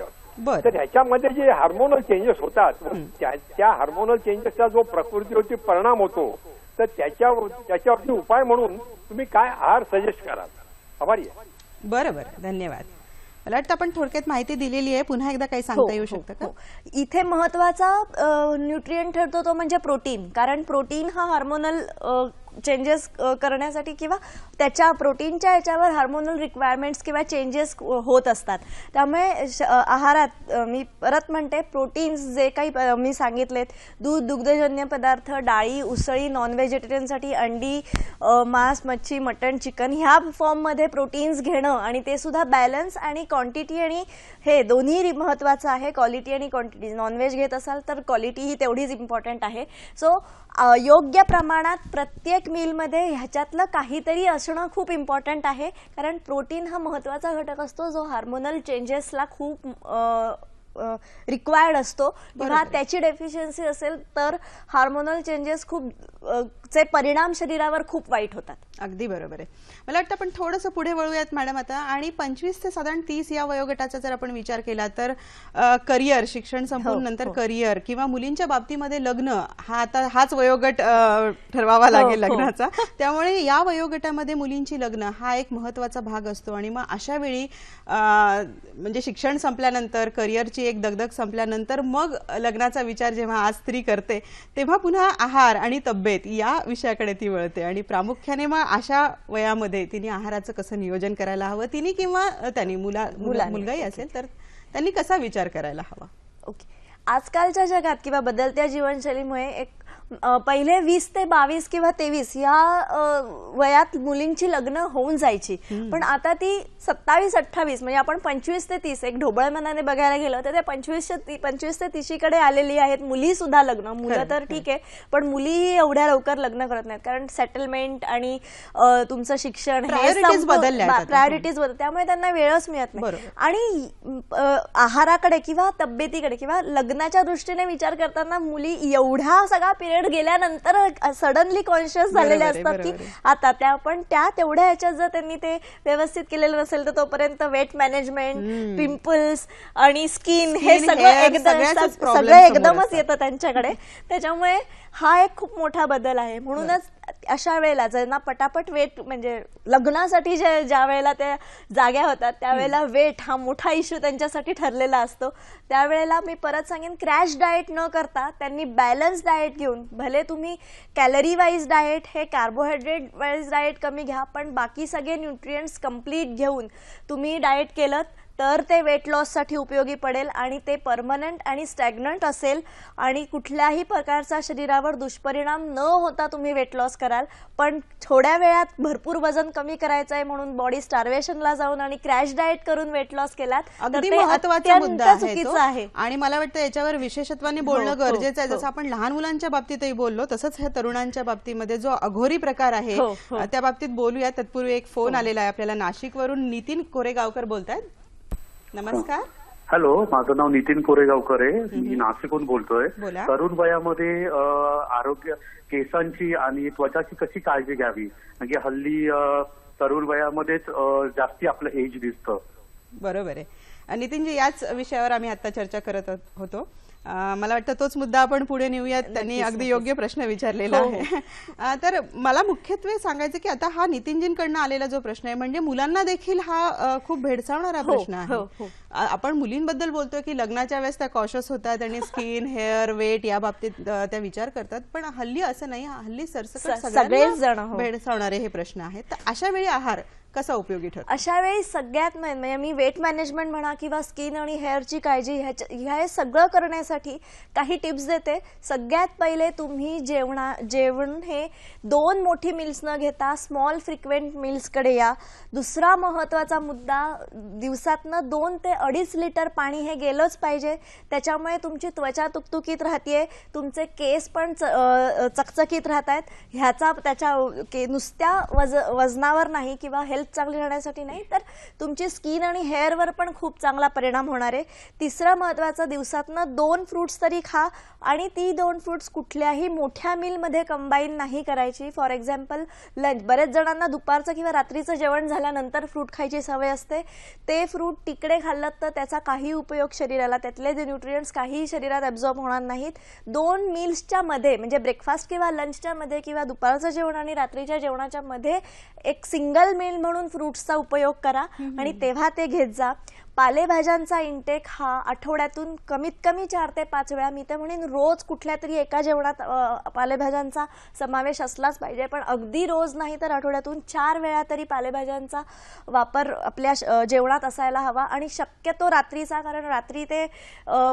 तर ह्याच्यामध्ये जे हार्मोनल चेंजेस होतात त्या हार्मोनल चेंजेसचा जो प्रकृतीवरती परिणाम होतो तर त्याच्यावरती उपाय म्हणून तुम्ही काय आहार सजेस्ट कराल? आभारी आहे. बरं बरं, धन्यवाद. मला वाटतं आपण थोडक्यात माहिती दिलेली आहे, पुन्हा एकदा काही सांगता येऊ शकतं का? इथे महत्वाचा न्यूट्रिएंट ठरतो तो म्हणजे प्रोटीन. कारण प्रोटीन हा हार्मोनल चेंजेस करण्यासाठी किंवा त्याच्या प्रोटीनच्या याच्यावर हार्मोनल रिक्वायरमेंट्स किंवा चेंजेस होत असतात. त्यामुळे आहारात मी परत म्हणते प्रोटीन्स जे काही मी सांगितलेत, दूध, दुग्धजन्य पदार्थ, डाळी, उसळी, नॉन व्हेजिटेरियनसाठी अंडी, मांस, मच्छी, मटण, चिकन ह्या फॉर्ममध्ये प्रोटीन्स घेणं आणि ते सुद्धा बॅलन्स आणि क्वांटिटी आणि हे दोन्ही महत्वाचं आहे. क्वालिटी आणि क्वांटिटी. नॉनव्हेज घेत असाल तर क्वालिटी ही तेवढीच इम्पॉर्टंट आहे. सो योग्य प्रमाणात प्रत्येक मीलमध्ये ह्याच्यातलं काहीतरी असणं खूप इम्पॉर्टंट आहे. कारण प्रोटीन हा महत्वाचा घटक असतो जो हार्मोनल चेंजेसला खूप रिक्वायर्ड असतो. किंवा त्याची डेफिशियन्सी असेल तर हार्मोनल चेंजेस खूप चे परिणाम शरीरावर खूप वाईट होतात. अगदी बरोबर आहे. मला वाटतं आपण थोडंसं पुढे वळूयात मॅडम आता. आणि 25 ते साधारण 30 या वयोगटाचा जर आपण विचार केला तर करिअर, शिक्षण संपून नंतर करिअर किंवा मुलींच्या बाबतीमध्ये लग्न हा आता हाच वयोगट ठरवावा लागेल लग्नाचा. त्यामुळे या वयोगटामध्ये मुलींची लग्न हा एक महत्वाचा भाग असतो. आणि मग अशा वेळी म्हणजे शिक्षण संपल्यानंतर करिअरची एक दगदग संपल्यानंतर मग लग्नाचा विचार जेव्हा आज स्त्री करते तेव्हा पुन्हा आहार आणि तब्येत या विषयाकडे ती वळते. आणि प्रामुख्याने मग अशा वयामध्ये तिने आहाराचं कसं नियोजन करायला हवं, तिने किंवा त्यांनी मुलगाही असेल तर त्यांनी कसा विचार करायला हवा? ओके. आजकालच्या जगात किंवा बदलत्या जीवनशैलीमुळे एक पहिले 20 ते 22 किंवा 23 या वयात मुलींची लग्न होऊन जायची. पण आता ती 27-28 म्हणजे आपण 25 ते 30 एक ढोबळ मनाने बघायला गेलं तर ते 25 ते 30 कडे आलेली आहेत मुली सुद्धा लग्न. मुलं तर ठीक आहे पण मुलीही एवढ्या लवकर लग्न करत नाहीत. कारण सेटलमेंट आणि तुमचं शिक्षण हे प्रायोरिटीज बदल, त्यामुळे त्यांना वेळच मिळत नाही. आणि आहाराकडे किंवा तब्येतीकडे किंवा लग्नाच्या दृष्टीने विचार करताना मुली एवढा सगळा पिरियड गेल्यानंतर सडनली कॉन्शियस झालेले असतात की आता त्या तेवढ्या ह्याच्यात जर त्यांनी ते व्यवस्थित केलेलं नसेल तर तोपर्यंत वेट मॅनेजमेंट, पिंपल्स आणि स्किन हे सगळं एकदमच येतं त्यांच्याकडे. त्याच्यामुळे हा एक खूप मोठा बदल आहे. म्हणूनच अशा वेळेला ज्यांना पटापट वेट म्हणजे लग्नासाठी ज्या वेळेला त्या जाग्या होतात त्यावेळेला वेट हा मोठा इश्यू त्यांच्यासाठी ठरलेला असतो. त्यावेळेला मी परत सांगेन क्रॅश डाएट न करता त्यांनी बॅलन्स डाएट घेऊन, भले तुम्ही कॅलरी वाईज डाएट हे कार्बोहायड्रेट वाईज डाएट कमी घ्या, पण बाकी सगळे न्यूट्रिएंट्स कंप्लीट घेऊन तुम्ही डाएट केलं तर ते वेट लॉससाठी उपयोगी पडेल आणि ते परमनंट आणि स्टॅग्नंट असेल आणि कुठल्याही प्रकारचा शरीरावर दुष्परिणाम न होता तुम्ही वेट लॉस कराल. पण थोड्या वेळात भरपूर वजन कमी करायचं आहे म्हणून बॉडी स्टार्वेशनला जाऊन आणि क्रॅश डाएट करून वेट लॉस केलात तर अगदी ते महत्त्वाचा मुद्दा आहे चुकीचं तो. आहे. आणि मला वाटतं याच्यावर विशेषत्वाने बोलणं गरजेचं आहे. जसं आपण लहान मुलांच्या बाबतीतही बोललो तसंच ह्या तरुणांच्या बाबतीमध्ये जो अघोरी प्रकार आहे त्या बाबतीत बोलूया. तत्पूर्वी एक फोन आलेला आहे आपल्याला नाशिकवरून. नितीन कोरेगावकर बोलतायत. नमस्कार. हॅलो, माझं नाव नितीन कोरेगावकर आहे. मी नाशिकहून बोलतोय. बोला. तरुण वयामध्ये आरोग्य केसांची आणि त्वचाची कशी काळजी घ्यावी, म्हणजे हल्ली तरुण वयामध्येच जास्ती आपलं एज दिसतं. बरोबर आहे नितीनजी, याच विषयावर आम्ही आता चर्चा करत होतो. मला वाटतं तोच मुद्दा आपण पुढे नेऊयात. त्यांनी अगदी योग्य प्रश्न विचारलेला आहे. तर मला मुख्यत्वे सांगायचं की आता हा नितीनजींकडनं आलेला जो प्रश्न आहे म्हणजे मुलांना देखील हा खूप भेडसावणारा प्रश्न आहे. आपण मुलींबद्दल बोलतोय की लग्नाच्या वेळेस त्या कॉशियस होतात आणि स्किन, हेअर, वेट या बाबतीत त्या विचार करतात, पण हल्ली असं नाही. हल्ली सरसकट सगळेच जण भेडसावणारे हे प्रश्न आहेत. तर अशा वेळी आहार कसा उपयोगी ठरतो? अशा वेळी सगळ्यात म्हणजे मी वेट मॅनेजमेंट म्हणा किंवा स्किन आणि हेअरची काळजी हे सगळं करण्यासाठी काही टिप्स देते. सगळ्यात पहिले तुम्ही जेवण हे 2 मोठी मील्स न घेता स्मॉल फ्रिक्वेंट मील्सकडे या. दुसरा महत्वाचा मुद्दा, दिवसातनं 2 ते 2.5 लिटर पाणी हे गेलंच पाहिजे. त्याच्यामुळे तुमची त्वचा तुकतुकीत राहतेय, तुमचे केस पण चकचकीत राहत आहेत. ह्याचा त्याच्या नुसत्या वजनावर नाही किंवा हेल्थ चांगली राहण्यासाठी नाही तर तुमची स्किन आणि हेअरवर पण खूप चांगला परिणाम होणार आहे. तिसरं महत्वाचं, दिवसातनं 2 फ्रुट्स तरी खा आणि ती 2 फ्रुट्स कुठल्याही मोठ्या मीलमध्ये कंबाईन नाही करायची. फॉर एक्झाम्पल लंच, बरेच जणांना दुपारचं किंवा रात्रीचं जेवण झाल्यानंतर फ्रूट खायची सवय असते. ते फ्रूट तिकडे खाल्लं तर त्याचा काही उपयोग शरीराला, त्यातले जे न्यूट्रिएंट्स काही शरीरात ॲब्झॉर्ब होणार नाहीत. 2 मील्सच्या मध्ये म्हणजे ब्रेकफास्ट किंवा लंचच्या मध्ये किंवा दुपारचं जेवण आणि रात्रीच्या जेवणाच्या मध्ये एक सिंगल मील म्हणून फ्रुट्सचा उपयोग करा आणि तेव्हा ते घेत जा. पालेभाज्यांचा इंटेक हा आठवड्यातून कमीत कमी 4 ते 5 वेळा, मी तर म्हणेन रोज कुठल्या तरी एका जेवणात पालेभाज्यांचा समावेश असलाच पाहिजे, पण अगदी रोज नाही तर आठवड्यातून 4 वेळा तरी पालेभाज्यांचा वापर आपल्या जेवणात असायला हवा. आणि शक्यतो रात्रीचा, कारण रात्री ते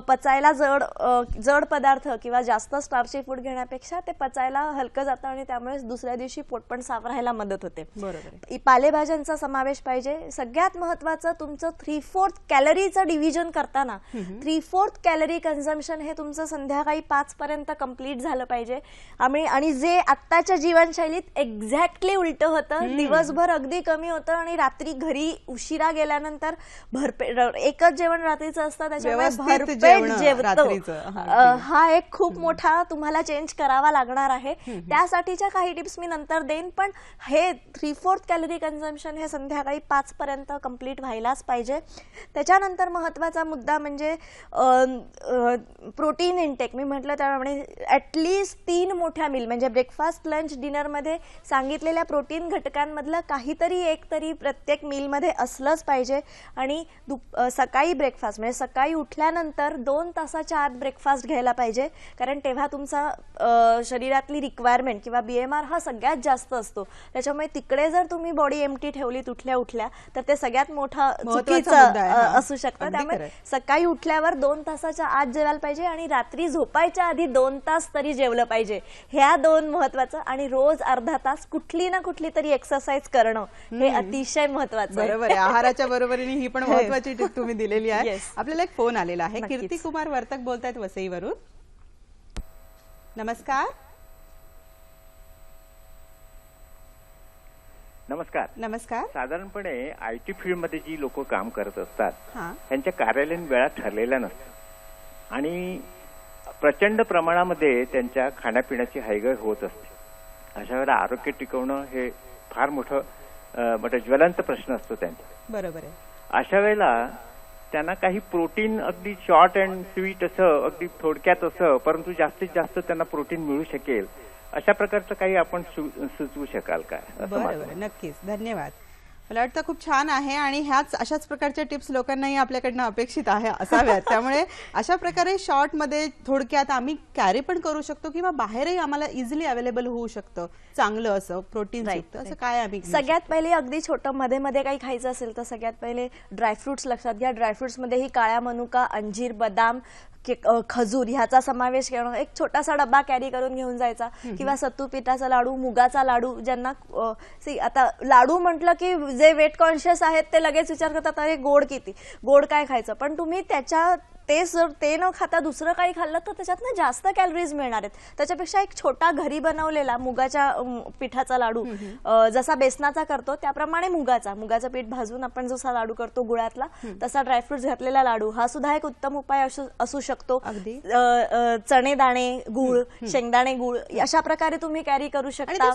पचायला जड पदार्थ किंवा जास्त स्टार्ची फूड घेण्यापेक्षा ते पचायला हलकं जातं आणि त्यामुळे दुसऱ्या दिवशी पोट पण साफ राहायला मदत होते. बरोबर. पालेभाज्यांचा समावेश पाहिजे. सगळ्यात महत्वाचं, तुमचं 3/4 कॅलरीचं डिव्हिजन करताना 3/4 कॅलरी कन्झम्पशन हे तुमचं संध्याकाळी 5 पर्यंत कंप्लीट झालं पाहिजे. आणि जे आत्ताच्या जीवनशैलीत एक्झॅक्टली उलट होतं, दिवसभर अगदी कमी होतं आणि रात्री घरी उशिरा गेल्यानंतर एकच जेवण रात्रीचं असतं, त्याच्यामुळे भरपेट जेवतो. हा एक खूप मोठा तुम्हाला चेंज करावा लागणार आहे. त्यासाठीच्या काही टिप्स मी नंतर देईन, पण हे 3/4 कॅलरी कन्झम्पशन हे संध्याकाळी 5 पर्यंत कंप्लीट व्हायलाच पाहिजे. त्याच्यानंतर महत्वाचा मुद्दा म्हणजे प्रोटीन इंटेक. मी म्हटलं त्याप्रमाणे ॲटलिस्ट 3 मोठ्या मील म्हणजे ब्रेकफास्ट, लंच, डिनरमध्ये सांगितलेल्या प्रोटीन घटकांमधलं काहीतरी एक तरी प्रत्येक मीलमध्ये असलंच पाहिजे. आणि सकाळी ब्रेकफास्ट म्हणजे सकाळी उठल्यानंतर 2 तासाच्या आत ब्रेकफास्ट घ्यायला पाहिजे, कारण तेव्हा तुमचा शरीरातली रिक्वायरमेंट किंवा BMR हा सगळ्यात जास्त असतो. त्याच्यामुळे तिकडे जर तुम्ही बॉडी एम्प्टी ठेवलीत उठल्या उठल्या तर ते सगळ्यात मोठा चुकीचं असू शकतं. त्यामुळे सकाळी उठल्यावर 2 तासाच्या आत जेवायला पाहिजे आणि रात्री झोपायच्या आधी 2 तास तरी जेवलं पाहिजे. ह्या 2 महत्वाचं. आणि रोज अर्धा तास कुठली ना कुठली तरी एक्सरसाइज करणं हे अतिशय महत्वाचं. बरोबर आहे. आहाराच्या बरोबरीने ही पण महत्वाची टिप तुम्ही दिलेली आहे. आपल्याला एक फोन आलेला आहे. कीर्ती कुमार वर्तक बोलतायत वसईवरून. नमस्कार. नमस्कार. नमस्कार. साधारणपणे IT फील्डमध्ये जी लोक काम करत असतात त्यांच्या कार्यालयीन वेळा ठरलेल्या नसतात आणि प्रचंड प्रमाणामध्ये त्यांच्या खाण्यापिण्याची हयगय होत असते. अशा वेळेला आरोग्य टिकवणं हे फार मोठं ज्वलंत प्रश्न असतो त्यांचा. बरोबर आहे. अशा वेळेला त्यांना काही प्रोटीन, अगदी शॉर्ट अँड स्वीट असं, अगदी थोडक्यात असं, परंतु जास्तीत जास्त त्यांना प्रोटीन मिळू शकेल अशा प्रकारचं काही आपण सुचवू शकाल काय? बरोबर, नक्कीच, धन्यवाद. मला वाटतं खूप छान आहे आणि ह्याच अशाच प्रकारच्या टिप्स लोकांनाही आपल्याकडनं अपेक्षित आहे असाव्यात. त्यामुळे अशा प्रकारे शॉर्टमध्ये थोडक्यात आम्ही कॅरी पण करू शकतो किंवा बाहेरही आम्हाला इझिली अवेलेबल होऊ शकतं चांगलं असं प्रोटीन युक्त असं काय आम्ही सगळ्यात पहिले अगदी छोटं मध्ये मध्ये काही खायचं असेल तर सगळ्यात पहिले ड्रायफ्रुट्स लक्षात घ्या. ड्रायफ्रुट्स मध्येही काळ्या मनुका, अंजीर, बदाम, खजूर ह्याचा समावेश करणं. एक छोटासा डब्बा कॅरी करून घेऊन जायचा किंवा सत्तू पिठाचा लाडू, मुगाचा लाडू. ज्यांना आता लाडू म्हटलं की जे वेट कॉन्शियस आहेत ते लगेच विचार करतात अरे गोड किती, गोड काय खायचं. पण तुम्ही ते न खाता दुसरं काही खाल्लं तर त्याच्यातनं जास्त कॅलरीज मिळणार आहेत. त्याच्यापेक्षा एक छोटा घरी बनवलेला मुगाच्या पिठाचा लाडू, जसा बेसनाचा करतो त्याप्रमाणे मुगाचं पीठ भाजून आपण जसा लाडू करतो गुळातला, तसा ड्रायफ्रुट्स घातलेला लाडू हा सुद्धा एक उत्तम उपाय असू शकतो. चणे दाणे गुळ, शेंगदाणे गुळ अशा प्रकारे तुम्ही कॅरी करू शकता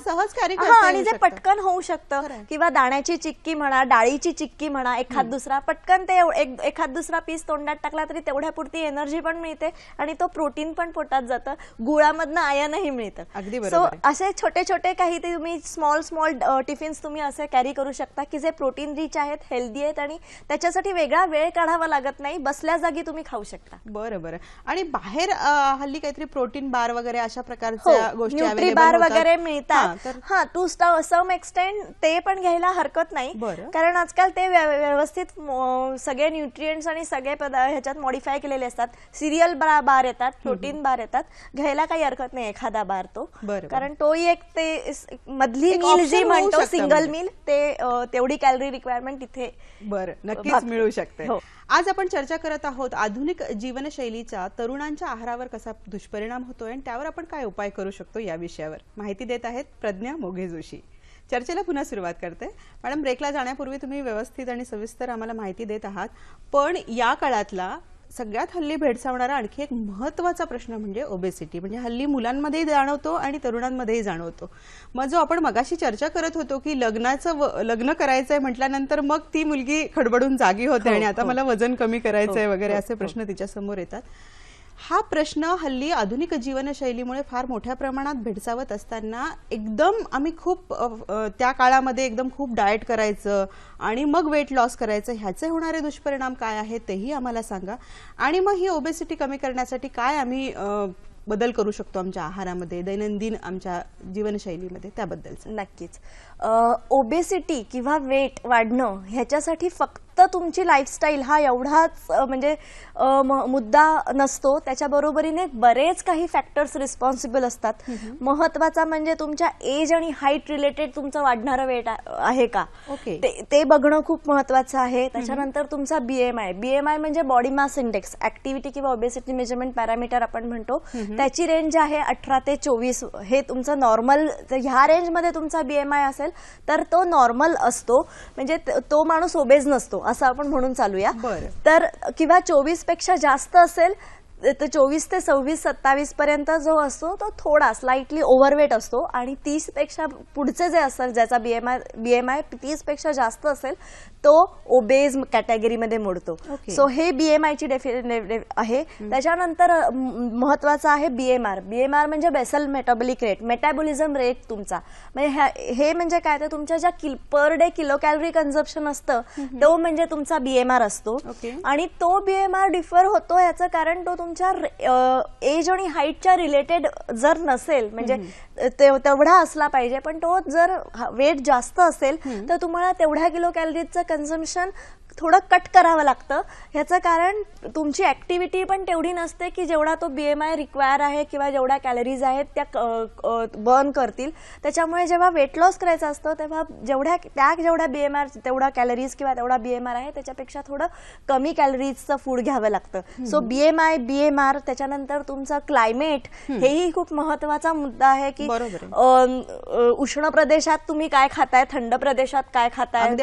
आणि जे पटकन होऊ शकतं. किंवा दाण्याची चिक्की म्हणा, डाळीची चिक्की म्हणा, एखाद दुसरा पटकन ते एखाद दुसरा पीस तोंडात टाकला तरी तेवढ्यापुरती एनर्जी पण मिळते आणि तो प्रोटीन पण पोटात जातं. गुळामधनं आयनही मिळतं. सो असे छोटे छोटे काही ते तुम्ही स्मॉल टिफिन्स तुम्ही असे कॅरी करू शकता की जे प्रोटीन रिच आहेत, हेल्दी आहेत आणि त्याच्यासाठी वेगळा वेळ काढावा लागत नाही. बसल्या जागी तुम्ही खाऊ शकता. बरं. आणि बाहेर हल्ली काहीतरी प्रोटीन बार वगैरे अशा प्रकारच्या गोष्टी न्यूट्री बार वगैरे मिळतात. हा, टू सम एक्सटेंड ते पण घ्यायला हरकत नाही. कारण आजकाल ते व्यवस्थित सगळे न्यूट्रिएंट्स आणि सगळे ह्याच्यात मॉडिफाय केलेले असतात. सिरियल बार येतात, प्रोटीन बार येतात, घ्यायला काही हरकत नाही एखादा बार तो. कारण तोही एक ते मधली मील जी म्हणतो सिंगल मील, ते तेवढी कॅलरी रिक्वायरमेंट इथे नक्कीच मिळू शकते. आज आपण चर्चा करत आहोत आधुनिक जीवनशैलीचा तरुणांच्या आहारावर कसा दुष्परिणाम होतोय आणि त्यावर आपण काय उपाय करू शकतो या विषयावर माहिती देत आहेत प्रज्ञा मोघे जोशी. चर्चेला पुन्हा सुरुवात करते. मॅडम, ब्रेकला जाण्यापूर्वी तुम्ही व्यवस्थित आणि सविस्तर आम्हाला माहिती देत आहात, पण या काळातला सगळ्यात हल्ली भेडसावणारा आणखी एक महत्त्वाचा प्रश्न म्हणजे ओबेसिटी. म्हणजे हल्ली मुलांमध्येही जाणवतो आणि तरुणांमध्येही जाणवतो. मग जो आपण मगाशी चर्चा करत होतो की लग्न करायचंय म्हटल्यानंतर मग ती मुलगी खडबडून जागी होते आणि आता मला वजन कमी करायचंय वगैरे असे प्रश्न तिच्या समोर येतात. हा प्रश्न हल्ली आधुनिक जीवनशैलीमुळे फार मोठ्या प्रमाणात भेडसावत असताना एकदम आम्ही खूप त्या काळामध्ये एकदम खूप डाएट करायचं आणि मग वेट लॉस करायचं, ह्याचे होणारे दुष्परिणाम काय आहेत तेही आम्हाला सांगा. आणि मग ही ओबेसिटी कमी करण्यासाठी काय आम्ही बदल करू शकतो आमच्या आहारामध्ये, दैनंदिन आमच्या जीवनशैलीमध्ये, त्याबद्दल नक्कीच. ओबेसिटी किंवा वेट वाढणं ह्याच्यासाठी फक्त तुमची लाईफस्टाईल हा एवढाच म्हणजे मुद्दा नसतो. त्याच्या बरोबरीने बरेच काही फॅक्टर्स रिस्पॉन्सिबल असतात. महत्वाचा म्हणजे तुमच्या एज आणि हाईट रिलेटेड तुमचं वाढणारं वेट आहे का ते बघणं खूप महत्वाचं आहे. त्याच्यानंतर तुमचा बीएमआय म्हणजे बॉडी मास इंडेक्स, ऍक्टिव्हिटी किंवा ओबेसिटी मेजरमेंट पॅरामीटर आपण म्हणतो. त्याची रेंज आहे 18 ते 24. हे तुमचं नॉर्मल, ह्या रेंजमध्ये तुमचा बीएमआय असेल तर तो नॉर्मल असतो, म्हणजे तो माणूस ओबेज नसतो असं आपण म्हणून चालूया. तर किंवा 24 पेक्षा जास्त असेल तर 24 ते 26-27 पर्यंत जो असतो तो थोडा स्लाइटली ओव्हरवेट असतो. आणि 30 पेक्षा पुढचे जे असेल, ज्याचा बीएमआय 30 पेक्षा जास्त असेल तो ओबेज कॅटेगरीमध्ये मोडतो. सो हे बीएमआयची आहे. त्याच्यानंतर महत्वाचं आहे बीएमआर म्हणजे basal metabolic rate, metabolism rate तुमचा. म्हणजे हे म्हणजे काय, तर तुमच्या ज्या per day kilo calorie consumption असतं तो म्हणजे तुमचा बीएमआर असतो. आणि तो बीएमआर डिफर होतो याचं कारण तो तुमच्या एज आणि हाईटच्या रिलेटेड जर नसेल, म्हणजे तेवढा असला पाहिजे, पण तो जर वेट जास्त असेल तर तुम्हाला तेवढ्या किलो कॅलरीजचं कन्झम्पशन थोडं कट करावं लागतं. ह्याचं कारण तुमची ऍक्टिव्हिटी पण तेवढी नसते की जेवढा तो बीएमआय रिक्वायर आहे किंवा जेवढ्या कॅलरीज आहेत त्या बर्न करतील. त्याच्यामुळे जेव्हा वेट लॉस करायचं असतं तेव्हा जेवढ्या बीएमआर, तेवढा कॅलरीज किंवा तेवढा बीएमआर आहे त्याच्यापेक्षा थोडं कमी कॅलरीजचं फूड घ्यावं लागतं. सो बीएमआर, त्याच्यानंतर तुमचं क्लायमेट, हेही खूप महत्वाचा मुद्दा आहे की उष्ण प्रदेशात तुम्ही काय खाताय, थंड प्रदेशात काय खाताय,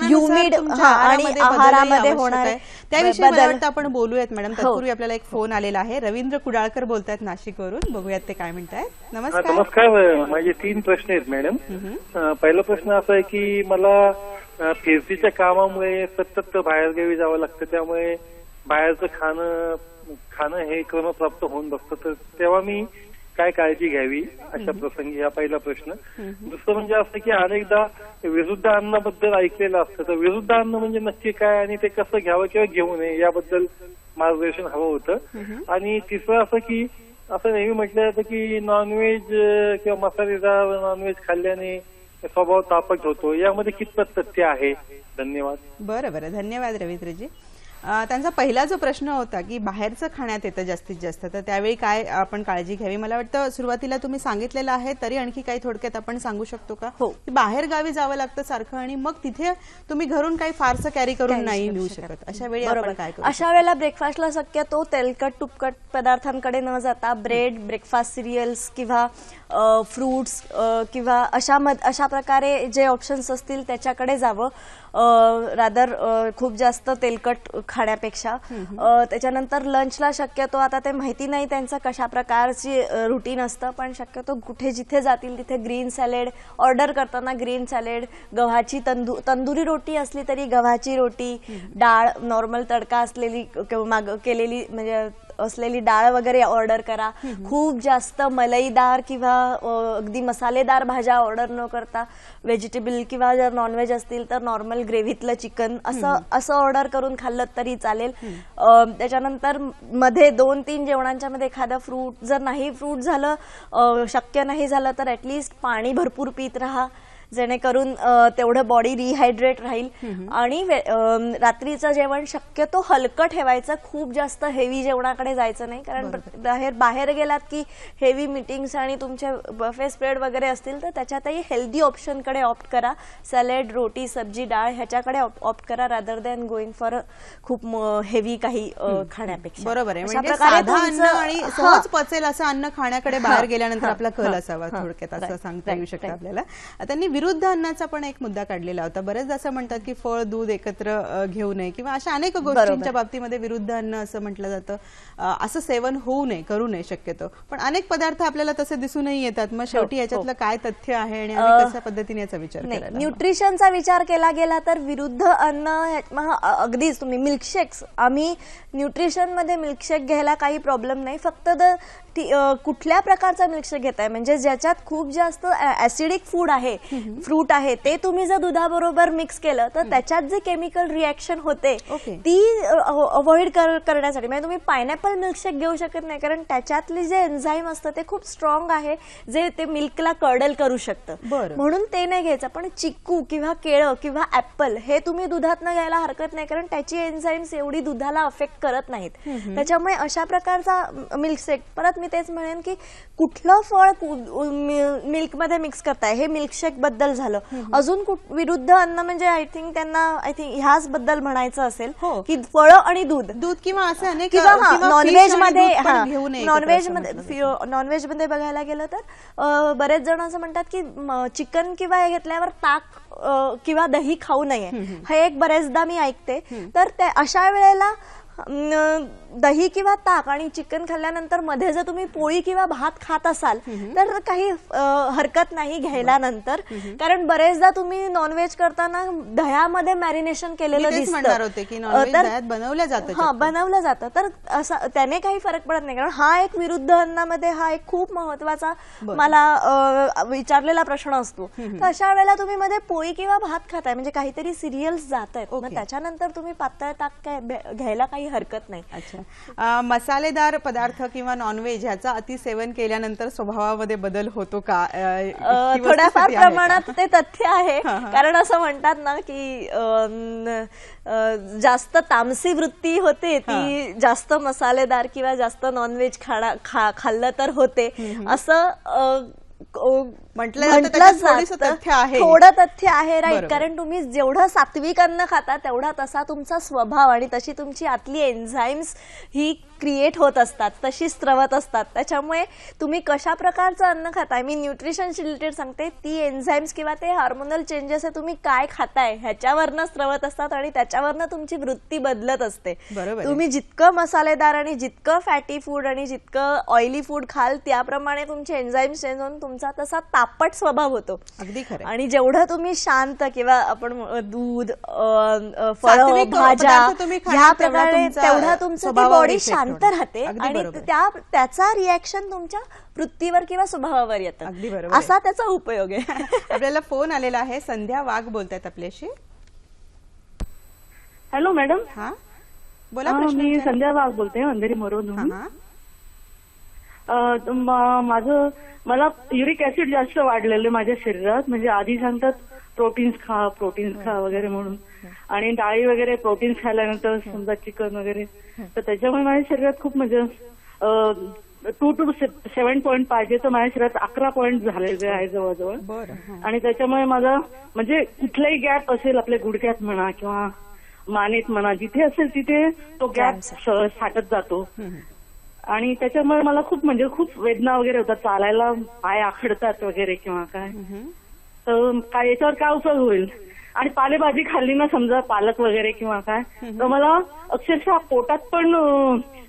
ह्युमिड आणि आहारामध्ये होणार आहे त्याविषयी मला वाटतं आपण बोलूयात. मॅडम, तत्पूर्वी आपल्याला एक फोन आलेला आहे. रवींद्र कुडाळकर बोलतायत नाशिकवरून, बघूयात ते काय म्हणतायत. नमस्कार. माझे 3 प्रश्न आहेत मॅडम. पहिला प्रश्न असा आहे की मला फिरतीच्या कामामुळे सतत बाहेरगावी जावं लागतं, त्यामुळे बाहेरचं खाणं हे क्रमप्राप्त होऊन बसतं. तर तेव्हा मी काय काळजी घ्यावी अशा प्रसंगी, हा पहिला प्रश्न. दुसरं म्हणजे असं की अनेकदा विरुद्ध अन्नाबद्दल ऐकलेलं असतं, तर विरुद्ध अन्न म्हणजे नक्की काय आणि ते कसं घ्यावं किंवा घेऊ नये याबद्दल मार्गदर्शन हवं होतं. आणि तिसरं असं की असं नेहमी म्हटलं जातं की नॉनव्हेज किंवा मसालेदार नॉनव्हेज खाल्ल्याने स्वभाव तापट होतो, यामध्ये कितपत तथ्य आहे? धन्यवाद. बरं, धन्यवाद रवींद्रजी. त्यांचा पहिला जो प्रश्न होता की बाहेरचं खाण्यात येतं जास्तीत जास्त, तर त्यावेळी काय आपण काळजी घ्यावी, मला वाटतं सुरुवातीला तुम्ही सांगितलेलं आहे, तरी आणखी काही थोडक्यात आपण सांगू शकतो का? हो. बाहेर गावी जावं लागतं सारखं आणि मग तिथे तुम्ही घरून काही फारसं कॅरी करून नाही नेऊ शकत, अशा वेळी आपण काय करू? अशा वेळेला ब्रेकफास्टला शक्यतो तेलकट तुपकट पदार्थांकडे न जाता ब्रेड, ब्रेकफास्ट सिरियल्स किंवा फ्रुट्स किंवा अशा प्रकारे जे ऑप्शन्स असतील त्याच्याकडे जावं, रादर खूप जास्त तेलकट खाण्यापेक्षा. त्याच्यानंतर लंचला शक्यतो, आता ते माहिती नाही त्यांचं कशा प्रकारची रुटीन असतं, पण शक्यतो कुठे जिथे जातील तिथे ग्रीन सॅलेड ऑर्डर करताना ग्रीन सॅलेड, गव्हाची तंदुरी रोटी असली तरी गव्हाची रोटी, डाळ नॉर्मल तडका असलेली केलेली म्हणजे असलेली डाळ वगैरे ऑर्डर करा. खूप जास्त मलईदार किंवा अगदी मसालेदार भाज्या ऑर्डर न करता व्हेजिटेबल किंवा जर नॉनव्हेज असतील तर नॉर्मल ग्रेव्हीतलं चिकन असं ऑर्डर करून खाल्लं तरी चालेल. त्याच्यानंतर मध्ये 2-3 जेवणांच्या मध्ये एखादं फ्रूट, जर नाही फ्रूट झालं, शक्य नाही झालं तर ऍटलिस्ट पाणी भरपूर पित राहा, जेणेकरून तेवढं बॉडी रिहायड्रेट राहील. आणि रात्रीचं जेवण शक्यतो हलकं ठेवायचं, खूप जास्त हेवी जेवणाकडे जायचं नाही, कारण बाहेर गेलात की हेवी मीटिंग्स आणि तुमचे बफे स्प्रेड वगैरे असतील तर त्याच्यातही हेल्दी ऑप्शनकडे ऑप्ट करा. सॅलेड, रोटी, सब्जी, डाळ ह्याच्याकडे ऑप्ट करा रादर दॅन गोइंग फॉर खूप हेवी काही खाण्यापेक्षा. बरोबर आहे. म्हणजे साधं अन्न आणि सहज पचेल असं अन्न खाण्याकडे बाहेर गेल्यानंतर आपला कल असावा, थोडक्यात असं सांगता येऊ शकतं आपल्याला. त्यांनी विरुद्ध अन्नाचा पण एक मुद्दा काढलेला होता. बरेच असं म्हणतात की फळ दूध एकत्र घेऊ नये किंवा अशा अनेक गोष्टींच्या बाबतीमध्ये विरुद्ध अन्न असं म्हटलं जातं. असं सेवन होऊ नये, करू नये शक्यतो, पण अनेक पदार्थ आपल्याला तसे दिसूनही येतात. मग शेवटी याच्यातलं काय तथ्य आहे आणि आम्ही कशा पद्धतीने याचा विचार करायला? न्यूट्रिशनचा विचार केला गेला तर विरुद्ध अन्न अगदीच तुम्ही मिल्कशेक्स, आम्ही न्यूट्रिशन मध्ये मिल्कशेक घ्यायला काही प्रॉब्लेम नाही, फक्त कुठल्या प्रकारचा मिल्कशेक घेताय, म्हणजे ज्याच्यात खूप जास्त ऍसिडिक फूड आहे, फ्रूट आहे, ते तुम्ही जर दुधाबरोबर मिक्स केलं तर त्याच्यात जे केमिकल रिएक्शन होते ती अवॉइड करण्यासाठी, म्हणजे तुम्ही पायनॅपल मिल्कशेक घेऊ शकत नाही, कारण त्याच्यातले जे एन्झाईम असतं ते खूप स्ट्रॉंग आहे, जे ते मिल्कला कर्डल करू शकतं, म्हणून ते नाही घ्यायचं. पण चिक्कू किंवा केळं किंवा ऍपल हे तुम्ही दुधात न घ्यायला हरकत नाही, कारण त्याची एन्झाईम्स एवढी दुधाला अफेक्ट करत नाहीत. त्याच्यामुळे अशा प्रकारचा मिल्कशेक, परत मी तेच म्हणेन की कुठलं फळ मिल्क मध्ये मिक्स करताय, हे मिल्कशेक बद्दल झालं. अजून विरुद्ध अन्न म्हणजे आय थिंक ह्याच बद्दल म्हणायचं असेल की फळं आणि दूध किंवा असं अनेक किंवा नॉनव्हेज मध्ये बघायला गेलं तर बरेच जण असं म्हणतात की चिकन किंवा हे घेतल्यावर ताक किंवा दही खाऊ नये, हे एक बरेचदा मी ऐकते. तर अशा वेळेला दही किंवा ताक आणि चिकन खाल्ल्यानंतर मध्ये जर तुम्ही पोळी किंवा भात खात असाल तर काही हरकत नाही घ्यायला नंतर, कारण बरेचदा तुम्ही नॉनव्हेज करताना दह्यामध्ये मॅरिनेशन केलेलं दिसतं, बनवलं जातं, तर असं त्याने काही फरक पडत नाही. कारण हा एक विरुद्ध अन्नामध्ये हा एक खूप महत्वाचा मला विचारलेला प्रश्न असतो. तर अशा वेळेला तुम्ही मध्ये पोळी किंवा भात खाताय म्हणजे काहीतरी सिरियल्स जात आहेत, मग त्याच्यानंतर तुम्ही पातळ ताक घ्यायला काही हरकत नाही. अच्छा, मसालेदार पदार्थ किंवा नॉनव्हेज ह्याचा अतिसेवन केल्यानंतर स्वभावामध्ये बदल होतो का? थोड्याफार प्रमाणात ते तथ्य आहे, कारण असं म्हणतात ना की जास्त तामसी वृत्ती होते ती जास्त मसालेदार किंवा जास्त नॉनव्हेज खाल्लं तर होते, असं म्हटलं थोडं तथ्य आहे, राईट. कारण तुम्ही जेवढं सात्विक अन्न खाता तेवढा तसा तुमचा स्वभाव आणि तशी तुमची आतली एन्झाईम्स ही क्रिएट होत असतात, तशी स्त्रवत असतात. त्याच्यामुळे तुम्ही कशा प्रकारचं अन्न खाताय, मी न्यूट्रिशनशी रिलेटेड सांगते, ती एन्झाईम्स किंवा ते हार्मोनल चेंजेस तुम्ही काय खाताय ह्याच्यावरनं स्त्रवत असतात आणि त्याच्यावरनं तुमची वृत्ती बदलत असते. तुम्ही जितकं मसालेदार आणि जितकं फॅटी फूड आणि जितकं ऑइली फूड खाल त्याप्रमाणे तुमचे एन्झाईम्स चेंज होऊन तुमचा तसा तापट स्वभाव होतो. अगदी खरं. आणि जेवढं तुम्ही शांत किंवा आपण दूध, फळं, भाज्या ह्या प्रकारे तेवढा तुमची बॉडी शांत राहते आणि त्याचा रिॲक्शन तुमच्या वृत्तीवर किंवा स्वभावावर येतं. अगदी बरोबर, असा त्याचा उपयोग आहे. आपल्याला फोन आलेला आहे. संध्या वाघ बोलतायत आपल्याशी. Hello madam. हा बोला. मी संध्या वाघ बोलते, अंधेरी मरोदहून. मला युरिक ऍसिड जास्त वाढलेलं माझ्या शरीरात. म्हणजे आधी सांगतात प्रोटीन्स खा वगैरे म्हणून, आणि डाळी वगैरे प्रोटीन्स खाल्ल्यानंतर समजा चिकन वगैरे, तर त्याच्यामुळे माझ्या शरीरात खूप म्हणजे 2 to 7 पॉईंट पाहिजे, तर माझ्या शरीरात 11 पॉईंट झालेले आहे जवळजवळ. आणि त्याच्यामुळे माझा म्हणजे कुठलाही गॅप असेल आपल्या गुडघ्यात म्हणा किंवा मानेत म्हणा, जिथे असेल तिथे तो गॅप साठत जातो. आणि त्याच्यामुळे मला खूप वेदना वगैरे होतात, चालायला पाय आखडतात वगैरे किंवा काय. तर काय याच्यावर काय उपयोग होईल? आणि पालेभाजी खाल्ली ना समजा पालक वगैरे किंवा काय, तर मला अक्षरशः पोटात पण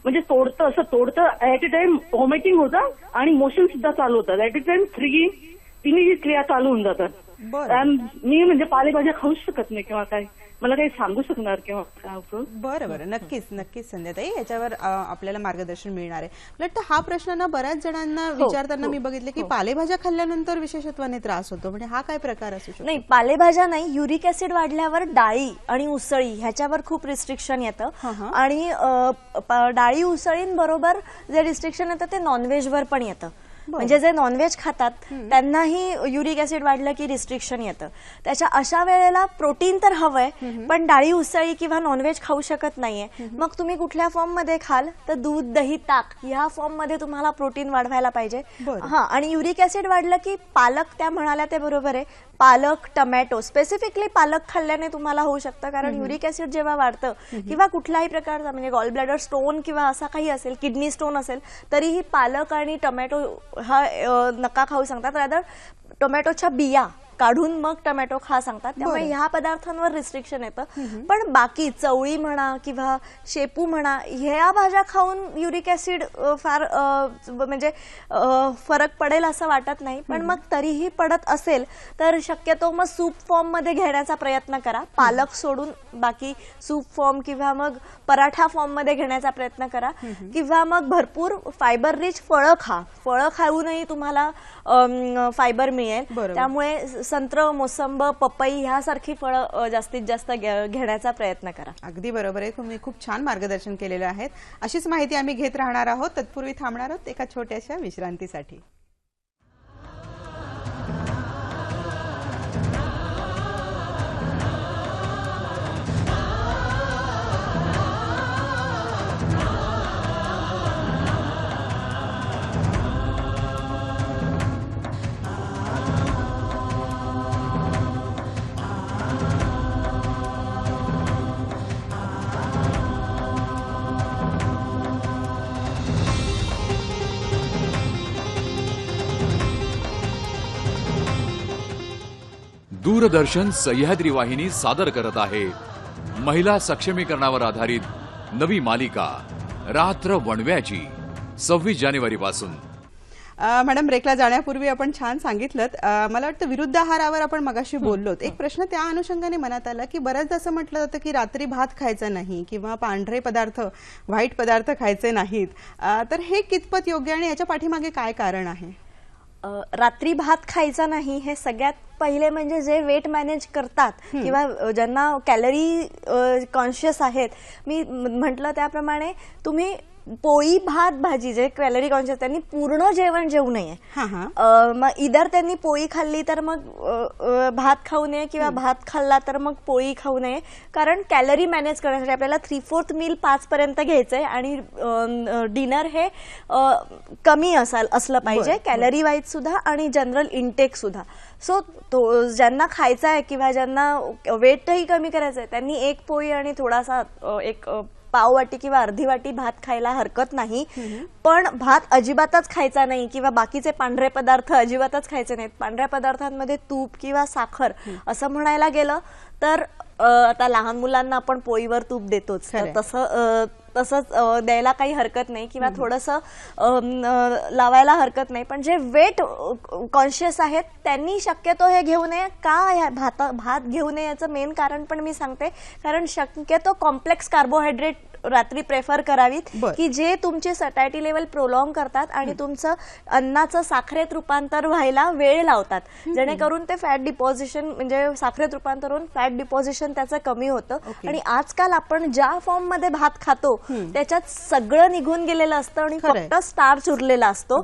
म्हणजे तोडतं ऍट ए टाइम व्हॉमिटिंग होतं आणि मोशन सुद्धा चालू होतात. ऍट ए टाइम तिन्ही क्रिया चालू होऊन जातात. मी म्हणजे पालेभाज्या खाऊच शकत नाही किंवा काय. मला काही सांगू शकणार किंवा काय? बरं, नक्कीच संध्याताई, याच्यावर आपल्याला मार्गदर्शन मिळणार आहे. वाटतं हा प्रश्न ना बऱ्याच जणांना विचारताना मी बघितलं की पालेभाज्या खाल्ल्यानंतर विशेषत्वाने त्रास होतो. म्हणजे हा काय प्रकार असू शकतो? नाही, पालेभाज्या नाही, युरिक ऍसिड वाढल्यावर डाळी आणि उसळी ह्याच्यावर खूप रिस्ट्रिक्शन येतं. आणि डाळी उसळींबरोबर जे रिस्ट्रिक्शन येतं ते नॉनव्हेजवर पण येतं. म्हणजे जे नॉनव्हेज खातात त्यांनाही युरिक ऍसिड वाढलं की रिस्ट्रिक्शन येतं. त्याच्या अशा वेळेला प्रोटीन तर हवंय, पण डाळी उसळी किंवा नॉनव्हेज खाऊ शकत नाहीये. मग तुम्ही कुठल्या फॉर्म मध्ये खाल तर दूध, दही, ताक ह्या फॉर्म मध्ये तुम्हाला प्रोटीन वाढवायला पाहिजे. आणि युरिक ऍसिड वाढलं की पालक, त्या म्हणाल्या ते बरोबर आहे, पालक, टमॅटो, स्पेसिफिकली पालक खाल्ल्याने तुम्हाला होऊ शकतं. कारण युरिक ऍसिड जेव्हा वाढतं किंवा कुठल्याही प्रकारचा म्हणजे गॉल ब्लॅडर स्टोन किंवा असा काही असेल, किडनी स्टोन असेल, तरीही पालक आणि टमॅटो हा नका खाऊ सांगतात. रादर टोमॅटोच्या बिया काढून मग टोमॅटो खा सांगतात. त्यामुळे ह्या पदार्थांवर रिस्ट्रिक्शन येतं. पण बाकी चवळी म्हणा किंवा शेपू म्हणा ह्या भाज्या खाऊन युरिक ऍसिड फार म्हणजे फरक पडेल असं वाटत नाही. पण मग तरीही पडत असेल तर शक्यतो मग सूप फॉर्म मध्ये घेण्याचा प्रयत्न करा. पालक सोडून बाकी सूप फॉर्म किंवा मग पराठा फॉर्म मध्ये घेण्याचा प्रयत्न करा. किंवा मग भरपूर फायबर रिच फळं खा. फळं खाऊनही तुम्हाला फायबर मिळेल. त्यामुळे संत्र, मोसंब, पपई ह्यासारखी फळं जास्तीत जास्त घेण्याचा प्रयत्न करा. अगदी बरोबर आहे. तुम्ही खूप छान मार्गदर्शन केलेलं आहे. अशीच माहिती आम्ही घेत राहणार आहोत. तत्पूर्वी थांबणार आहोत एका छोट्याशा विश्रांतीसाठी. दूरदर्शन सह्याद्री वाहिनी सादर करत आहे महिला सक्षमीकरणावर आधारित नवी मालिका रात्र वणव्याची 26 जानेवारी पासून. मॅडम, ब्रेकला जाण्यापूर्वी आपण छान सांगितलं. मला वाटतं विरुद्ध आहारावर आपण मगाशी बोललोत. एक प्रश्न त्या अनुषंगाने मनात आला की बऱ्याचदा असं म्हटलं जातं की रात्री भात खायचा नाही किंवा पांढरे पदार्थ, व्हाईट पदार्थ खायचे नाहीत. तर हे कितपत योग्य आणि याच्या पाठीमागे काय कारण आहे? रात्री भात खायचा नाही हे सगळ्यात पहिले म्हणजे जे वेट मॅनेज करतात किंवा ज्यांना कॅलरी कॉन्शियस आहेत, मी म्हटलं त्याप्रमाणे तुम्ही पोळी, भात, भाजी, जे कॅलरी कॉन्शियस त्यांनी पूर्ण जेवण जेवू नये. मग इधर त्यांनी पोळी खाल्ली तर मग भात खाऊ नये किंवा भात खाल्ला तर मग पोळी खाऊ नये. कारण कॅलरी मॅनेज करण्यासाठी आपल्याला 3/4 मील 5 पर्यंत घ्यायचंय आणि डिनर हे कमी असलं पाहिजे, कॅलरी वाईज सुद्धा आणि जनरल इनटेक सुद्धा. सो ज्यांना खायचा आहे किंवा ज्यांना वेटही कमी करायचं आहे त्यांनी एक पोळी आणि थोडासा एक पाववाटी किंवा अर्धी वाटी भात खायला हरकत नाही. पण भात अजिबातच खायचा नाही किंवा बाकीचे पांढरे पदार्थ अजिबातच खायचे नाहीत. पांढऱ्या पदार्थांमध्ये तूप किंवा साखर असं म्हणायला गेलं तर आता लहान मुलांना आपण पोळीवर तूप देतोच, तसं तसंच द्यायला काही हरकत नाही किंवा थोडंसं लावायला हरकत नाही, पण जे वेट कॉन्शियस आहेत त्यांनी शक्यतो हे घेऊ नये. का भात घेऊ नये याचं मेन कारण पण मी सांगते, कारण शक्यतो कॉम्प्लेक्स कार्बोहायड्रेट रात्री प्रेफर करावीत की जे तुमची सॅटिस्फॅक्टरी लेवल प्रोलॉंग करतात आणि तुमचं अन्नाचं साखरेत रूपांतर व्हायला वेळ लावतात, जेणेकरून ते फॅट डिपॉझिशन म्हणजे साखरेत रूपांतर होऊन फॅट डिपॉझिशन त्याचं कमी होतं. आणि आजकाल आपण ज्या फॉर्म मध्ये भात खातो त्याच्यात सगळं निघून गेलेलं असतं आणि फक्त स्टार्च उरलेला असतो.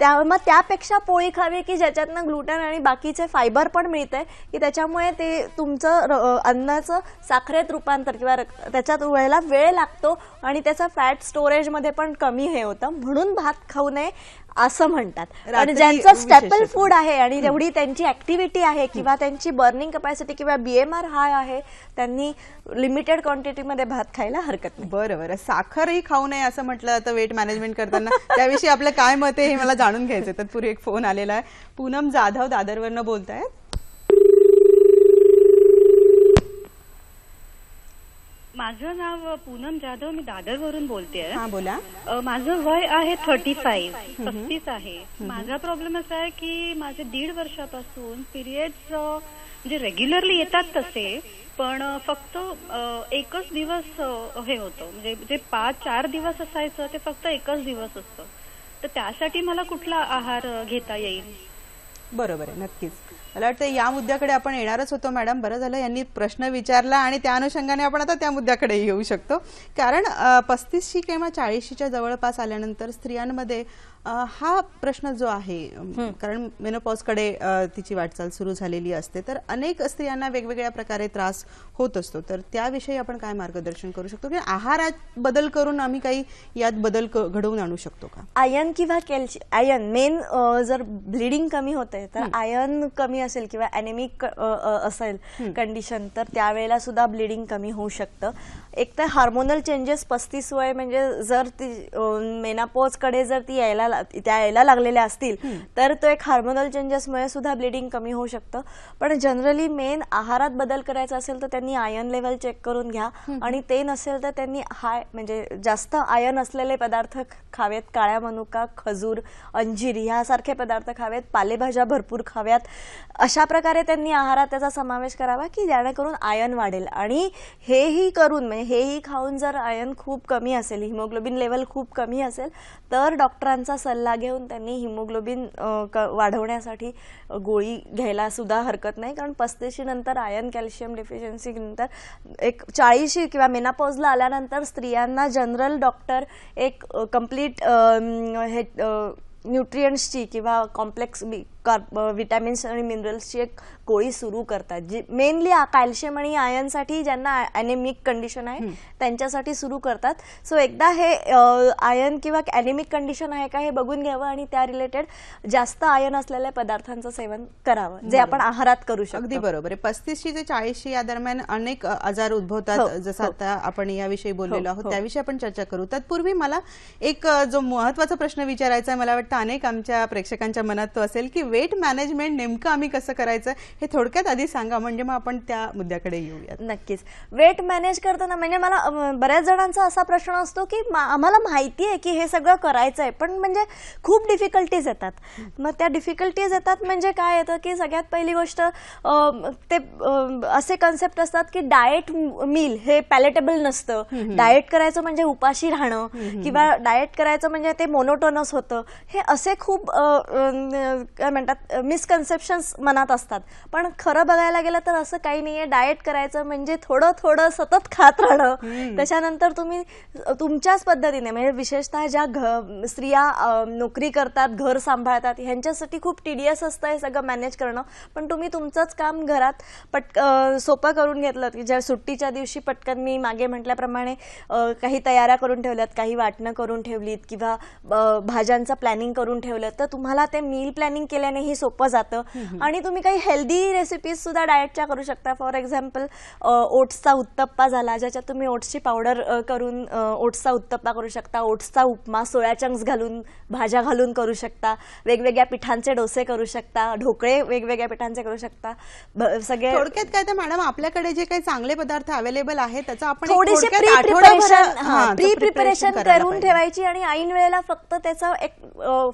मग त्यापेक्षा पोळी खावी की ज्याच्यातनं ग्लुटेन आणि बाकीचे फायबर पण मिळते की त्याच्यामुळे ते तुमचं अन्नाचं साखरेत रूपांतर किंवा त्याच्यात व्हायला वेळ लागतो आणि त्याचा फॅट स्टोरेज मध्ये पण कमी हे होतं, म्हणून भात खाऊ नये असं म्हणतात. आणि ज्यांचं स्टेपल फूड आहे आणि जेवढी त्यांची ऍक्टिव्हिटी आहे किंवा त्यांची बर्निंग कॅपॅसिटी किंवा BMR हाय आहे त्यांनी लिमिटेड क्वांटिटीमध्ये भात खायला हरकत नाही. बरं, साखरही खाऊ नये असं म्हटलं तर वेट मॅनेजमेंट करताना त्याविषयी आपलं काय मत आहे हे मला जाणून घ्यायचं. तत्पूर्वी एक फोन आलेला आहे. पूनम जाधव दादरवरनं बोलतायत. माझं नाव पूनम जाधव, मी दादरवरून बोलतेय. हां बोला. माझं वय आहे 35 आहे. माझा प्रॉब्लेम असा आहे की माझे 1.5 वर्षापासून पिरियड्स म्हणजे रेग्युलरली येतात तसे, पण फक्त एकच दिवस हे होतं, म्हणजे जे 5-4 दिवस असायचं ते फक्त एकच दिवस असतं. तर त्यासाठी मला कुठला आहार घेता येईल? बरोबर आहे, नक्कीच. मला वाटतं या मुद्द्याकडे आपण येणारच होतो मॅडम. बरं झालं यांनी प्रश्न विचारला आणि त्या अनुषंगाने आपण आता त्या मुद्द्याकडे येऊ शकतो. कारण 35शी किंवा 40शीच्या जवळपास आल्यानंतर स्त्रियांमध्ये हा प्रश्न जो आहे, कारण मेनोपॉजकडे तिची वाटचाल सुरू झालेली असते, तर अनेक स्त्रियांना वेगवेगळ्या प्रकारे त्रास होत असतो. तर त्याविषयी आपण काय मार्गदर्शन करू शकतो की आहारात बदल करून आम्ही काही यात बदल घडवून आणू शकतो का? आयर्न किंवा आयर्न मेन जर ब्लिडिंग कमी होते तर आयर्न कमी असेल किंवा ॲनेमिक असेल कंडिशन तर त्यावेळेला सुद्धा ब्लिडिंग कमी होऊ शकतं. एक तर हार्मोनल चेंजेस 35 वय म्हणजे जर ती मेनापॉजकडे जर ती यायला लागलेल्या असतील तर तो एक हार्मोनल चेंजेसमुळे सुद्धा ब्लिडिंग कमी होऊ शकतं. पण जनरली मेन आहारात बदल करायचा असेल तर त्यांनी आयर्न लेवल चेक करून घ्या आणि ते नसेल तर त्यांनी म्हणजे जास्त आयर्न असलेले पदार्थ खावेत. काळ्या मनुका, खजूर, अंजीर यासारखे पदार्थ खावेत, पालेभाज्या भरपूर खाव्यात. अशा प्रकारे त्यांनी आहारात त्याचा समावेश करावा की जेणेकरून आयर्न वाढेल. आणि हेही करून म्हणजे हेही खाऊन जर आयर्न खूप कमी असेल, हिमोग्लोबिन लेवल खूप कमी असेल तर डॉक्टरांचा सल्ला घेऊन त्यांनी हिमोग्लोबिन वाढवण्यासाठी गोळी घ्यायला सुद्धा हरकत नाही. कारण 35 नंतर आयर्न कॅल्शियम डेफिशियन्सी नंतर एक 40 किंवा मेनापॉजला आल्यानंतर स्त्रियांना जनरल डॉक्टर एक कम्प्लीट हे न्यूट्रिएंट्सची किंवा कॉम्प्लेक्स विटॅमिन्स आणि मिनरल्सची एक गोळी सुरू करतात, जी मेनली कॅल्शियम आणि आयर्नसाठी ज्यांना ॲनेमिक कंडिशन आहे त्यांच्यासाठी सुरू करतात. सो एकदा हे आयर्न किंवा ॲनेमिक कंडिशन आहे का हे बघून घ्यावं आणि त्या रिलेटेड जास्त आयर्न असलेल्या पदार्थांचं सेवन करावं, जे आपण आहारात करू शकतो. अगदी बरोबर आहे. 35 ते 40 या दरम्यान अनेक आजार उद्भवतात, जसं आता आपण याविषयी बोललेलो आहोत, त्याविषयी आपण चर्चा करू. तत्पूर्वी मला एक जो महत्वाचा प्रश्न विचारायचा आहे, मला वाटतं अनेक आमच्या प्रेक्षकांच्या मनात तो असेल की वेट मॅनेजमेंट नेमकं आम्ही कसं करायचं हे थोडक्यात आधी सांगा, म्हणजे मग आपण त्या मुद्द्याकडे येऊयात. नक्कीच. वेट मॅनेज करताना म्हणजे मला बऱ्याच जणांचा असा प्रश्न असतो की आम्हाला माहिती आहे की हे सगळं करायचं आहे पण म्हणजे खूप डिफिकल्टीज येतात. मग त्या डिफिकल्टीज येतात म्हणजे काय येतं की सगळ्यात पहिली गोष्ट ते असे कन्सेप्ट असतात की डाएट मील हे पॅलेटेबल नसतं. डाएट करायचं म्हणजे उपाशी राहणं किंवा डाएट करायचं म्हणजे ते मोनोटोनस होतं. हे असे खूप काय म्हणतात मिसकन्सेप्शन्स मनात असतात. पण खरं बघायला गेलं तर असं काही नाहीये. डाएट करायचं म्हणजे थोडं थोडं सतत खात राहणं. त्याच्यानंतर तुम्ही तुमच्याच पद्धतीने म्हणजे विशेषतः ज्या स्त्रिया नोकरी करतात, घर सांभाळतात, ह्यांच्यासाठी खूप टीडियस असतं हे सगळं मॅनेज करणं. पण तुम्ही तुमचंच काम घरात सोपं करून घेतलं की ज्या सुट्टीच्या दिवशी पटकन मी मागे म्हटल्याप्रमाणे काही तयाऱ्या करून ठेवल्यात, काही वाटणं करून ठेवलीत किंवा भाज्यांचं प्लॅनिंग करून ठेवलं तर तुम्हाला ते मील प्लॅनिंग केल्याने घेणेही सोपं जातं आणि तुम्ही काही हेल्दी रेसिपीज सुद्धा डाएटच्या करू शकता. फॉर एक्झाम्पल ओट्सचा उत्तप्पा झाला, ज्याच्यात तुम्ही ओट्सची पावडर करून ओट्सचा उत्तप्पा करू शकता, ओट्सचा उपमा सोया चंक्स घालून भाज्या घालून करू शकता, वेगवेगळ्या पिठांचे डोसे करू शकता, ढोकळे वेगवेगळ्या पिठांचे करू शकता. सगळे थोडक्यात काय तर मॅडम आपल्याकडे जे काही चांगले पदार्थ अवेलेबल आहेत त्याचा आपण थोडीशी प्री प्रिपरेशन करून ठेवायची आणि ऐन वेळेला फक्त त्याचा एक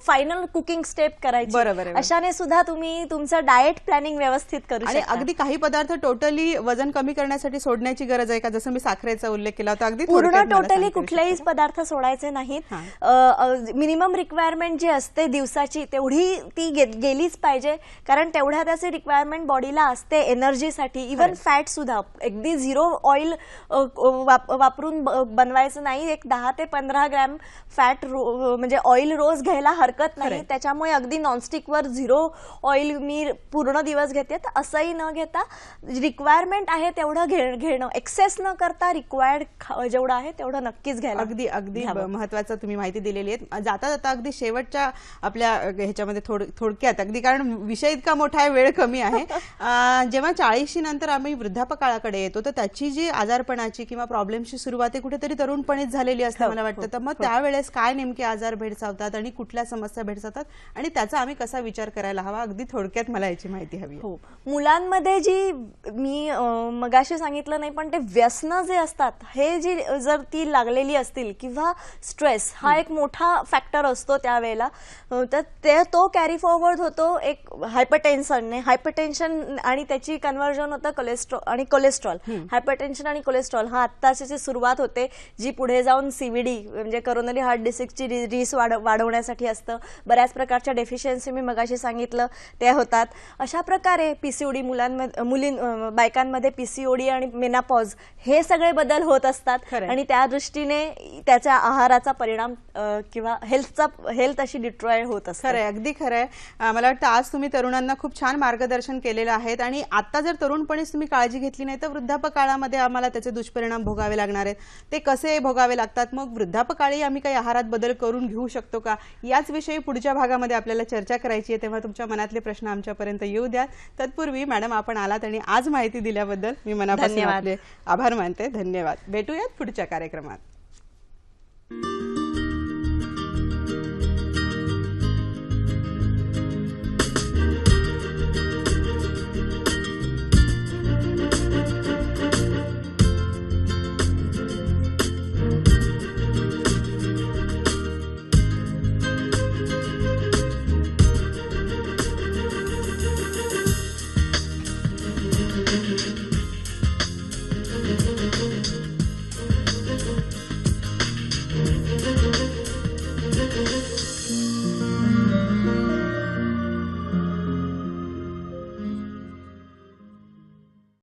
फायनल कुकिंग स्टेप करायची. बरोबर. अशाने सुद्धा तुम्ही तुमचं डाएट प्लॅनिंग व्यवस्थित करू शकता. आणि अगदी काही पदार्थ टोटली वजन कमी करण्यासाठी सोडण्याची गरज आहे का? जसं मी साखरेचा उल्लेख केला होता, अगदी पूर्ण टोटली कुठलेही पदार्थ सोडायचे नाहीत. मिनिमम रिक्वायरमेंट जी असते दिवसाची तेवढी ती गेलीच पाहिजे, कारण तेवढ्या त्याची रिक्वायरमेंट बॉडीला असते एनर्जीसाठी. इव्हन फॅट सुद्धा अगदी 0 ऑइल वापरून बनवायचं नाही. एक 10 ते 15 ग्रॅम फॅट म्हणजे ऑइल रोज घ्यायला हरकत नाही. त्याच्यामुळे अगदी नॉनस्टिकवर 0 ऑइल मी पूर्ण दिवस घेते. तर असंही न घेता रिक्वायरमेंट आहे तेवढं घेणं, एक्सेस न करता रिक्वायर्ड जेवढं आहे तेवढं नक्कीच घ्यायला. अगदी अगदी महत्वाचं तुम्ही माहिती दिलेली आहे. जाता जाता अगदी शेवटच्या आपल्या ह्याच्यामध्ये थोडक्यात अगदी, कारण विषय इतका मोठा आहे, वेळ कमी आहे. जेव्हा 40 नंतर आम्ही वृद्धापकाळाकडे येतो तर त्याची जी आजारपणाची किंवा प्रॉब्लेमची सुरुवात आहे कुठेतरी तरुणपणीच झालेली असते मला वाटतं. तर मग त्यावेळेस काय नेमके आजार भेडसावतात आणि कुठल्या समस्या भेडसावतात आणि त्याचा आम्ही कसा विचार करायला हवा, अगदी थोडक्यात मला याची माहिती हवी. हो, मुलांमध्ये जी मी मगाशी सांगितलं नाही पण ते व्यसन जे असतात हे जी जर ती लागलेली असतील किंवा स्ट्रेस हा एक मोठा फॅक्टर असतो त्यावेळेला, तर तो कॅरी फॉरवर्ड होतो एक हायपरटेन्शन आणि त्याची कन्व्हर्जन होतं कोलेस्ट्रॉल. हायपरटेन्शन आणि कोलेस्ट्रॉल हा आत्ताची सुरुवात होते, जी पुढे जाऊन सीव्हीडी म्हणजे करोनरी हार्ट डिसीजची रिस्क वाढवण्यासाठी असतं. बऱ्याच प्रकारच्या डेफिशियन्सी मी मगाशी सांगितलं ते होतात. अशा प्रकारे पीसीओडी बायकांमध्ये पीसीओडी आणि मेनापॉज हे सगळे बदल होत असतात आणि त्या दृष्टीने त्याच्या आहाराचा परिणाम किंवा हेल्थ अशी डिट्रॉय होत असते. खरंय, अगदी खरंय. मला वाटतं आज तुम्ही तरुणांना खूप छान मार्गदर्शन केलेलं आहे आणि आता जर तरुणपणीच तुम्ही काळजी घेतली नाही तर वृद्धापकाळामध्ये आम्हाला त्याचे दुष्परिणाम भोगावे लागणार आहेत. ते कसे भोगावे लागतात, मग वृद्धापकाळी आम्ही काही आहारात बदल करून घेऊ शकतो का, याच विषयी पुढच्या भागामध्ये आपल्याला चर्चा करायची आहे. तेव्हा तुमच्या मनातले प्रश्न आमच्यापर्यंत येऊ द्या. तत्पूर्वी मॅडम आपण आलात आणि आज माहिती दिल्याबद्दल मी मनापासून आपले आभार मानते. धन्यवाद. भेटूयात पुढच्या कार्यक्रमात.